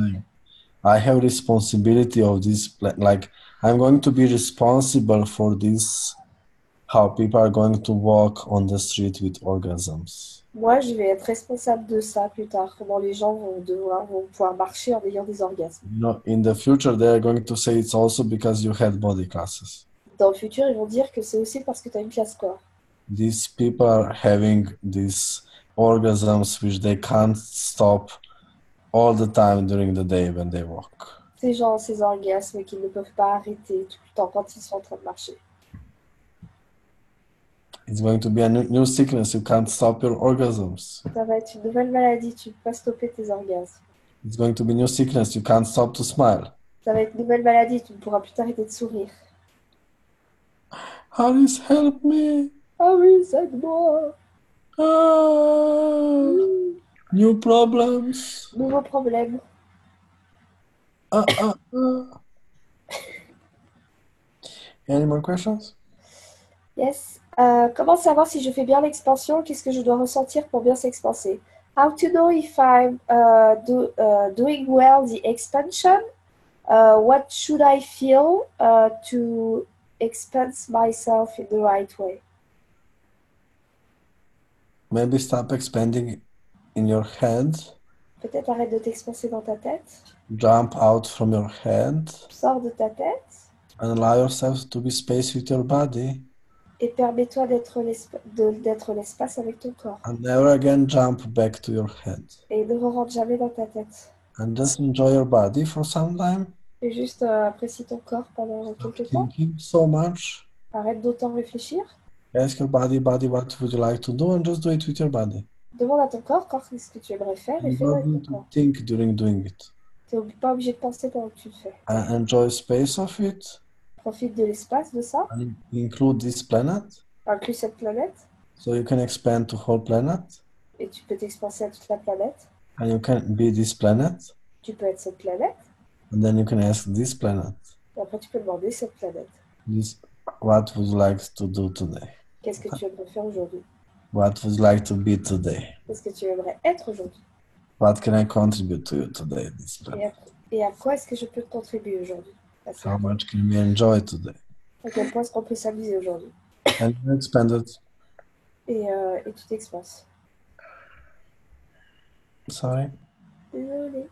I have responsibility of this. Like, I'm going to be responsible for this. How people are going to walk on the street with orgasms. Moi, je vais être responsable de ça plus tard. Comment les gens vont pouvoir marcher en ayant des orgasmes. You know, in the future, they're going to say it's also because you had body classes. Dans le futur, ils vont dire que c'est aussi parce que tu as une classe corps. These people are having these orgasms which they can't stop all the time during the day when they walk. Ces gens ont ces orgasmes qu'ils ne peuvent pas arrêter tout le temps quand ils sont en train de marcher. It's going to be a new sickness. You can't stop your orgasms. Ça va être une nouvelle maladie, tu ne peux pas stopper tes orgasmes. It's going to be new sickness. You can't stop to smile. Ça va être une nouvelle maladie, tu ne pourras plus t'arrêter de sourire. Harris, help me. Harris, aide-moi. New problems. Nouveau problème. Any more questions? Yes. Comment savoir si je fais bien l'expansion? Qu'est-ce que je dois ressentir pour bien s'expanser? How to know if I'm doing well the expansion? What should I feel to expand myself in the right way? Maybe stop expanding in your head. Peut-être arrête de t'expanser dans ta tête. Jump out from your head. Sors de ta tête. And allow yourself to be space with your body. Et permets-toi d'être l'espace avec ton corps. And never again jump back to your head. Et ne rentre jamais dans ta tête. And just enjoy your body for some time. Et juste apprécie ton corps pendant quelques temps. Thinking so much. Arrête d'autant réfléchir. Ask your body, what would you like to do, and just do it with your body. Demande à ton corps qu'est-ce que tu aimerais faire et You fais-le don't avec need ton to corps. think during doing it. Tu n'es pas obligé de penser pendant que tu le fais. And enjoy space of it. Profite de l'espace de ça. And include this planet. Inclus cette planète. So you can expand to whole planet. Et tu peux t'expanser à toute la planète. And you can be this planet. Tu peux être cette planète. And then you can ask this planet. Et après, tu peux demander cette planète. What would you like to do today? Qu'est-ce que tu aimerais faire aujourd'hui? What would you like to be today? Qu'est-ce que tu aimerais être aujourd'hui? What can I contribute to you today, this planet? Et à quoi est-ce que je peux te contribuer aujourd'hui? How much can we enjoy today? À quel point est-ce qu'on peut s'amuser aujourd'hui? And you expand it. Et tu t'expanses. Sorry. Désolée.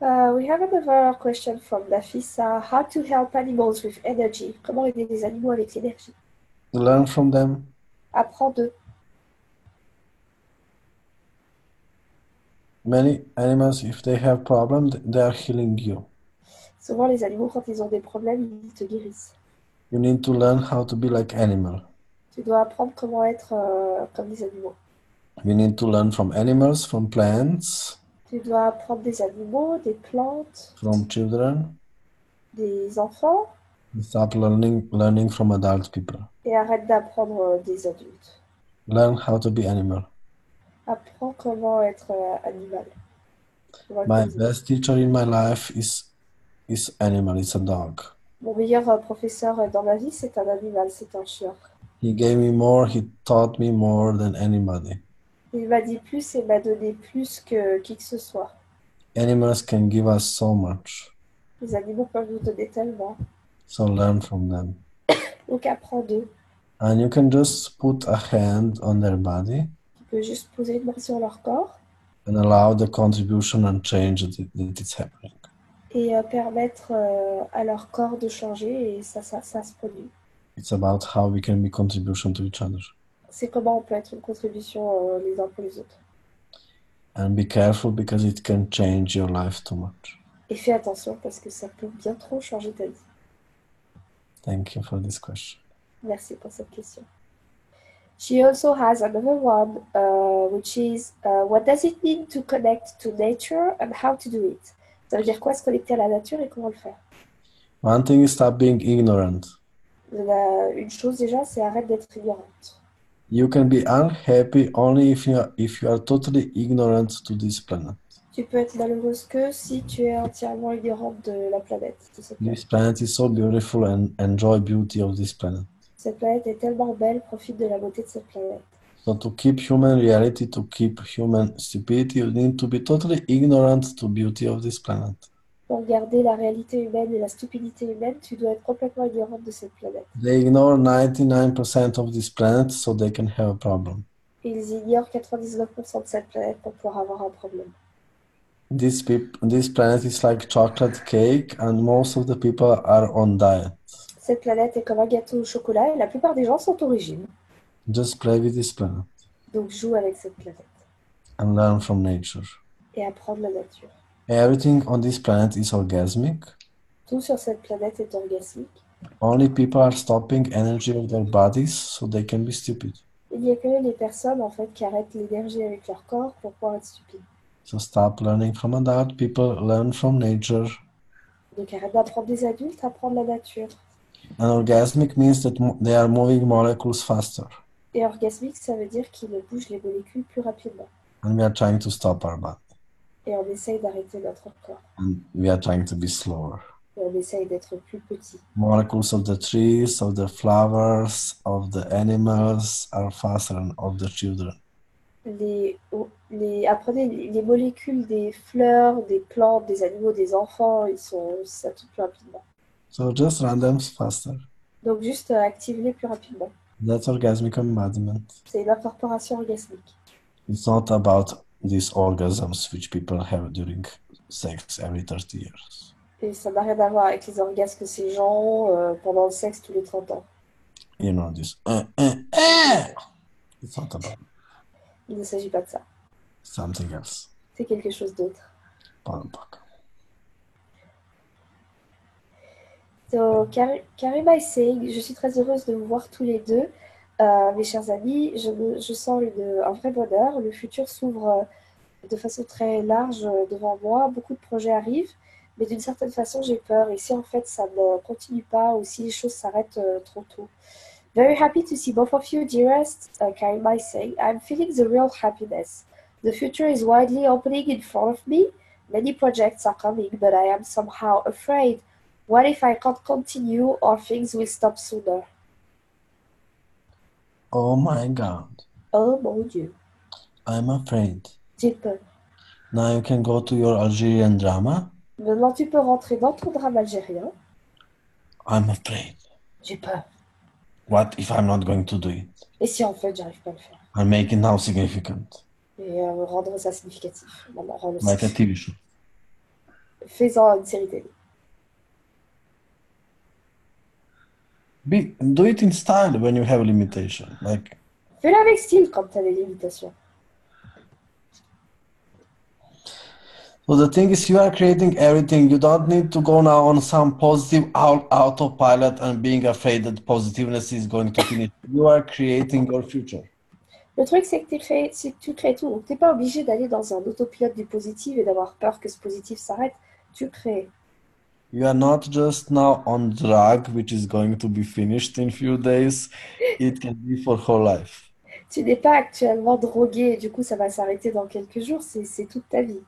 We have another question from Nafisa. How to help animals with energy? Comment aider les animaux avec l'énergie? Learn from them. Apprends d'eux. Many animals, if they have problems, they are healing you. Souvent, les animaux, quand ils ont des problèmes, ils te guérissent. You need to learn how to be like animal. Tu dois apprendre comment être comme les animaux. You need to learn from animals, from plants. Tu dois apprendre des animaux, des plantes, from children. des enfants. Stop learning from adult people. Et arrête d'apprendre des adultes. Learn how to be animal. Apprends comment être animal. My best teacher in my life is animal. It's a dog. Mon meilleur professeur dans ma vie, c'est un animal, c'est un chien. He gave me more. He taught me more than anybody. Il m'a dit plus et m'a donné plus que qui que ce soit. Animals can give us so much, Les animaux peuvent nous donner tellement. so learn from them. Donc apprends d'eux. And you can just put a hand on their body Tu peux juste poser une main sur leur corps and allow the contribution and change that it's happening. et permettre à leur corps de changer et ça se produit. It's about how we can be contribution to each other. C'est comment on peut être une contribution les uns pour les autres. And be careful because it can change your life too much. Et fais attention parce que ça peut bien trop changer ta vie. Thank you for this question. Merci pour cette question. She also has another one, which is, what does it mean to connect to nature and how to do it? Ça veut dire quoi se connecter à la nature et comment le faire? One thing is stop being ignorant. Une chose déjà, c'est arrête d'être ignorante. You can be unhappy only if you are totally ignorant to this planet. Tu peux être malheureuse que si tu es entièrement ignorante de la planète. De cette planète. This planet is so beautiful and enjoy beauty of this planet. Cette planète est tellement belle, profite de la beauté de cette planète. So to keep human reality, to keep human stupidity, you need to be totally ignorant to beauty of this planet. Pour garder la réalité humaine et la stupidité humaine, tu dois être complètement ignorante de cette planète. They ignore 99% of this planet so they can have a problem. Ils ignorent 99% de cette planète pour pouvoir avoir un problème. This planet is like chocolate cake and most of the people are on diet. Cette planète est comme un gâteau au chocolat et la plupart des gens sont au régime. Just play with this planet Donc joue avec cette planète and learn from nature. et apprends de la nature. Everything on this planet is orgasmic. Tout sur cette planète est orgasmique. Only people are stopping energy of their bodies so they can be stupid. Il n'y a que les personnes en fait qui arrêtent l'énergie avec leur corps pour pouvoir être stupides. So stop learning from adult people, learn from nature. Donc arrête d'apprendre des adultes, apprends de la nature. And orgasmic means that they are moving molecules faster. Et orgasmique, ça veut dire qu'ils bougent les molécules plus rapidement. And we are trying to stop our body. Et on essaye d'arrêter notre corps. And we are trying to be slower. Et on essaye d'être plus petit. Molecules of the trees, of the flowers, of the animals are faster than of the children. Apprenez les molécules des fleurs, des plantes, des animaux, des enfants, ça tout plus rapidement. So just run them faster. Donc juste active-les plus rapidement. That's orgasmic embodiment. C'est l'incorporation orgasmique. It's not about these orgasms which people have during sex every 30 years. Et ça n'a rien à voir avec les orgasmes que ces gens pendant le sexe tous les 30 ans. You know this. It's not about Il ne s'agit pas de ça. something else. C'est quelque chose d'autre. Palpak. So, Karima is saying, je suis très heureuse de vous voir tous les deux. Mes chers amis, je sens un vrai bonheur. Le futur s'ouvre de façon très large devant moi. Beaucoup de projets arrivent, mais d'une certaine façon, j'ai peur. Et si en fait, ça ne continue pas ou si les choses s'arrêtent trop tôt. Very happy to see both of you, dearest. Karima is saying, I'm feeling the real happiness. The future is widely opening in front of me. Many projects are coming, but I am somehow afraid. What if I can't continue or things will stop sooner? Oh my God. Oh mon Dieu. I'm afraid. J'ai peur. Now you can go to your Algerian drama. Maintenant, tu peux rentrer dans ton drame algérien. I'm afraid. J'ai peur. What if I'm not going to do it? Et si en fait, j'arrive pas à le faire? And make it now significant. Et rendre ça significatif. Maintenant, rendre Like a TV show. Fais-en une série télé. Do it in style when you have limitation. Like Fais-le avec style quand tu as des limitations. so the thing is, you are creating everything. You don't need to go now on some positive autopilot and being afraid that positiveness is going to finish. You are creating your future. Le truc, c'est que tu crées tout. Donc, tu n'es pas obligé d'aller dans un autopilote du positif et d'avoir peur que ce positif s'arrête. Tu crées. You are not just now on drug, which is going to be finished in few days. It can be for whole life. Tu n'es pas actuellement drogué et du coup, ça va s'arrêter dans quelques jours. C'est toute ta vie.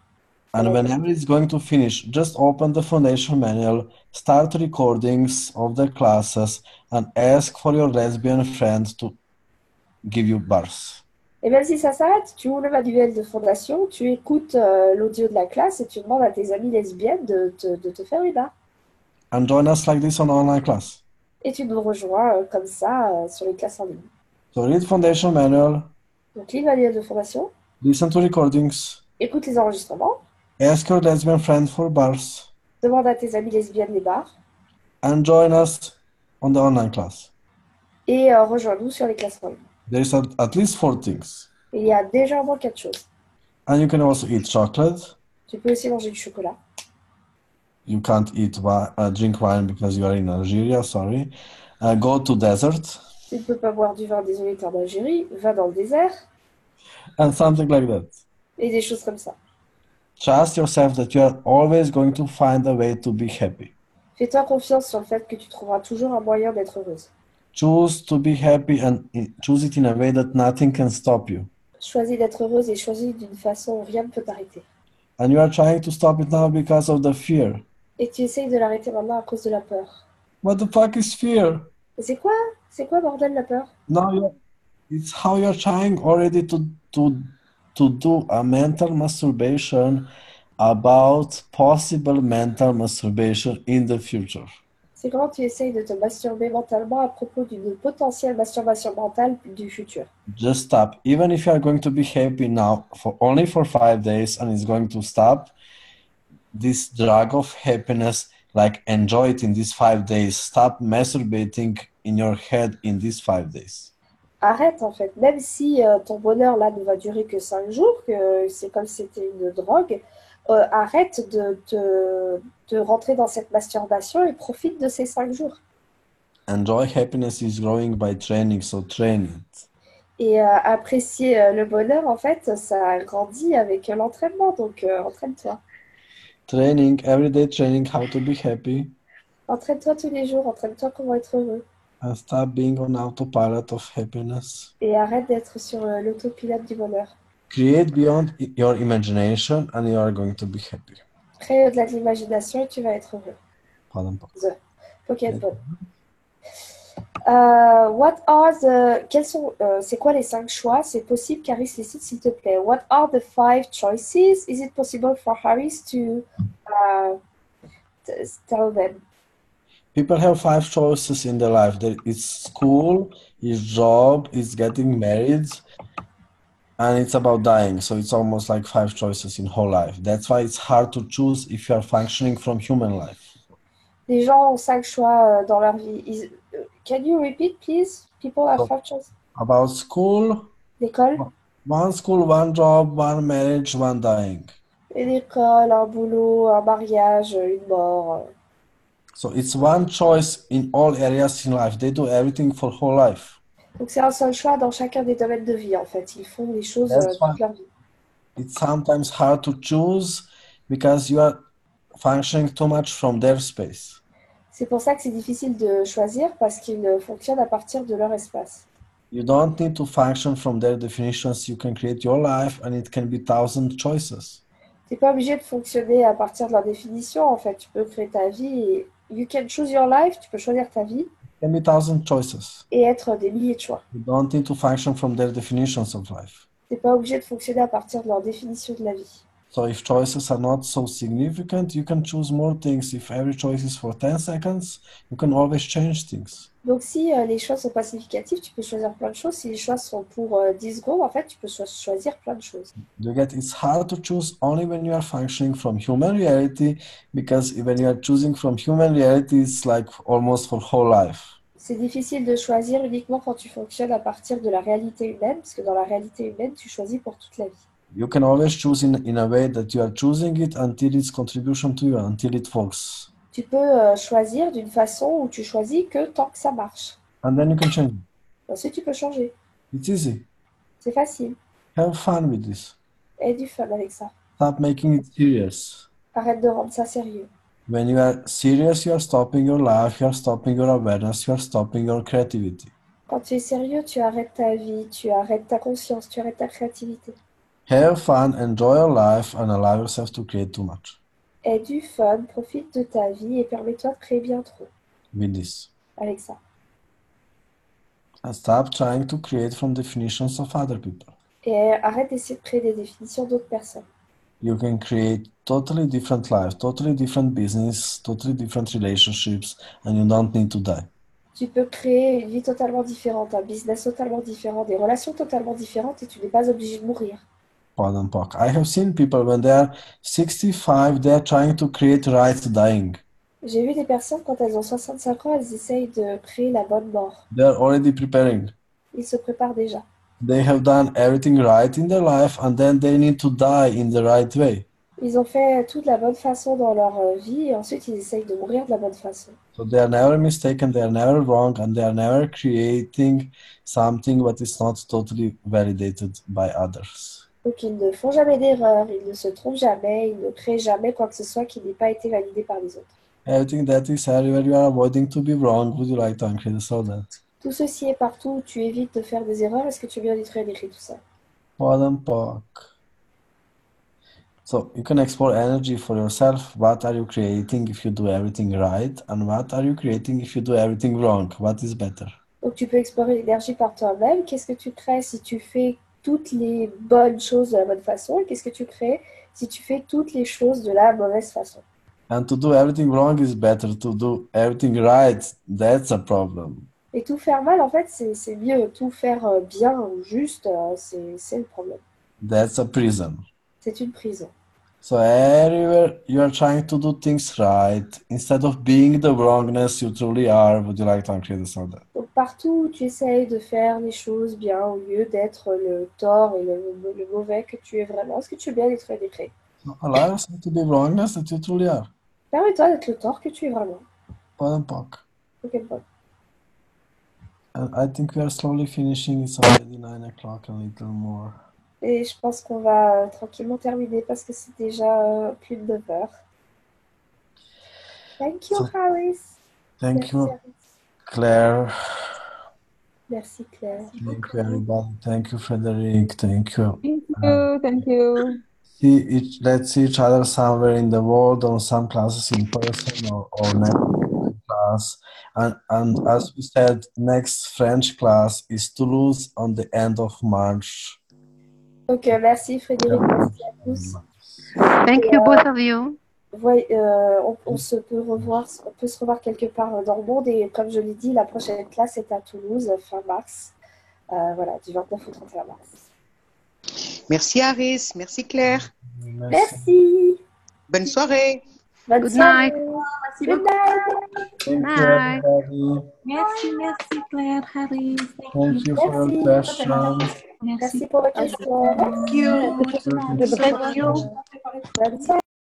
And whenever it's going to finish, just open the foundation manual, start recordings of the classes, and ask for your lesbian friend to give you birth. Et même si ça s'arrête, tu ouvres le manuel de fondation, tu écoutes l'audio de la classe et tu demandes à tes amies lesbiennes de te faire une barre. And join us like this on online class. Et tu nous rejoins comme ça sur les classes en ligne. So read foundation manual, Donc, lis le manuel de fondation, listen to recordings, écoute les enregistrements, ask your lesbian friend for bars, demande à tes amies lesbiennes les bars and join us on the online class. et rejoins-nous sur les classes en ligne. There's at least 4 things. Et il y a déjà au moins 4 choses. And you can also eat chocolate. Tu peux aussi manger du chocolat. You can't eat drink wine because you are in Algeria, sorry. Go to desert. Tu ne peux pas boire du vin, désolé, t'es en Algérie. Va dans le désert And something like that. et des choses comme ça. Trust yourself that you are always going to find a way to be happy. Fais-toi confiance sur le fait que tu trouveras toujours un moyen d'être heureuse. Choose to be happy and choose it in a way that nothing can stop you. Choisis d'être heureuse et choisis d'une façon où rien ne peut t'arrêter. And you are trying to stop it now because of the fear. Et tu essayes de l'arrêter maintenant à cause de la peur. What the fuck is fear? Et c'est quoi? C'est quoi, bordel, la peur? It's how you're trying already to do a mental masturbation about possible mental masturbation in the future. C'est comment tu essayes de te masturber mentalement à propos d'une potentielle masturbation mentale du futur. Just stop. Even if you are going to be happy now for only for 5 days and it's going to stop, this drug of happiness, like enjoy it in these 5 days. Stop masturbating in your head in these 5 days. Arrête en fait, même si ton bonheur là ne va durer que 5 jours, que c'est comme si c'était une drogue, arrête de rentrer dans cette masturbation et profite de ces 5 jours. Enjoy happiness is growing by training, so train it. Et apprécier le bonheur, en fait, ça grandit avec l'entraînement, donc entraîne-toi. Training, everyday training, how to be happy. Entraîne-toi tous les jours, entraîne-toi comment être heureux. And stop being on autopilot of happiness. Et arrête d'être sur l'autopilote du bonheur. Create beyond your imagination and you are going to be happy. Crée au-delà de l'imagination et tu vas être heureux. Pardon. Pokémon. C'est quoi les 5 choix? C'est possible qu'Harris les cite s'il te plaît. What are the 5 choices? Is it possible for Harris to tell them? People have 5 choices in their life. It's school, it's job, it's getting married, and it's about dying. So it's almost like 5 choices in whole life. That's why it's hard to choose if you are functioning from human life. Les gens ont 5 choix dans leur vie. Can you repeat, please? People have 5 choices. About school, L'école, one school, one job, one marriage, one dying. l'école, un boulot, un mariage, une mort. So it's one choice in all areas in life. They do everything for whole life. Donc c'est un seul choix dans chacun des domaines de vie en fait. Ils font les choses That's toute leur vie. It's sometimes hard to choose because you are functioning too much from their space. C'est pour ça que c'est difficile de choisir parce qu'ils fonctionnent à partir de leur espace. You don't need to function from their definitions. You can create your life and it can be 1,000 choices. Tu n'es pas obligé de fonctionner à partir de leur définition en fait. Tu peux créer ta vie et you can choose your life. Tu peux choisir ta vie. It can be 1,000 choices. Et être des milliers de choix. You don't need to function from their definitions of life. Tu n'es pas obligé de fonctionner à partir de leur définition de la vie. So if choices are not so significant, you can choose more things. If every choice is for 10 seconds, you can always change things. Donc si les choix sont pas significatifs, tu peux choisir plein de choses. Si les choix sont pour 10 secondes, en fait, tu peux choisir plein de choses. You get it's hard to choose only when you are functioning from human reality, because when you are choosing from human reality, it's like almost for whole life. C'est difficile de choisir uniquement quand tu fonctionnes à partir de la réalité humaine, parce que dans la réalité humaine, tu choisis pour toute la vie. You can always choose in a way that you are choosing it until its contribution to you, until it works. Tu peux choisir d'une façon où tu choisis que tant que ça marche. And then you can change it. Ensuite, tu peux changer. It's easy. C'est facile. Have fun with this. Aie du fun avec ça. Stop making it serious. Arrête de rendre ça sérieux. When you are serious, you are stopping your life, you are stopping your awareness, you are stopping your creativity. Quand tu es sérieux, tu arrêtes ta vie, tu arrêtes ta conscience, tu arrêtes ta créativité. Have fun, enjoy your life, and allow yourself to create too much. Aie du fun, profite de ta vie et permets-toi de créer bien trop With this. avec ça. And stop trying to create from definitions of other people. Et arrête d'essayer de créer des définitions d'autres personnes. You can create totally different life, totally different business, totally different relationships, and you don't need to die. Tu peux créer une vie totalement différente, un business totalement différent, des relations totalement différentes et tu n'es pas obligé de mourir. Pardon, Park. I have seen people when they are 65, they are trying to create right dying. J'ai vu des personnes, quand elles ont 65 ans, elles essayent de créer la bonne mort. They are already preparing. Ils se préparent déjà. They have done everything right in their life, and then they need to die in the right way. Ils ont fait tout de la bonne façon dans leur vie et ensuite ils essayent de mourir de la bonne façon. So they are never mistaken, they are never wrong, and they are never creating something what is not totally validated by others. Donc ils ne font jamais d'erreur, ils ne se trompent jamais, ils ne créent jamais quoi que ce soit qui n'ait pas été validé par les autres. Everything that is everywhere you are avoiding to be wrong. Would you like to increase that? Tout ceci est partout, tu évites de faire des erreurs. Est-ce que tu veux bien détruire d'écrire tout ça? Pardon, Park. So you can explore energy for yourself. What are you creating if you do everything right? And what are you creating if you do everything wrong? What is better? Donc tu peux explorer l'énergie par toi-même. Qu'est-ce que tu crées si tu fais toutes les bonnes choses de la bonne façon? Et qu'est-ce que tu crées si tu fais toutes les choses de la mauvaise façon? And to do everything wrong is better. To do everything right, that's a problem. Et tout faire mal, en fait, c'est mieux. Tout faire bien ou juste, c'est le problème. That's a prison. C'est une prison. So everywhere you are trying to do things right instead of being the wrongness you truly are. Would you like to increase that? Donc partout où tu essayes de faire les choses bien au lieu d'être le tort et le mauvais que tu es vraiment, est-ce que tu es bien d'être décret? Allow yourself to be wrongness that you truly are. Permets-toi d'être le tort que tu es vraiment. Pardon, Park. Ok, bon. And I think we are slowly finishing. It's already 9 o'clock, a little more. Et je pense qu'on va tranquillement terminer parce que c'est déjà plus de 9 heures. Thank you, So, Harris. thank Merci, you, Harris. Claire. Merci, Claire. Thank you, everybody. Thank you, Frederic. Thank you. Thank you. Let's see each other somewhere in the world on some classes in person or next class. And as we said, next French class is Toulouse on the end of March. Donc, merci, Frédéric. Merci à tous. Thank you, both of you. On peut se revoir quelque part dans le monde. Et comme je l'ai dit, la prochaine classe est à Toulouse, fin mars. Voilà, du 29 au 31 mars. Merci Aris, merci Claire. Merci. Bonne soirée. Bonne Good soirée. night. Good night. Thank you, Bye. everybody. Merci Claire, Harry. Thank you for your questions. Merci pour vos questions. Thank you. Thank you. Bonne soirée.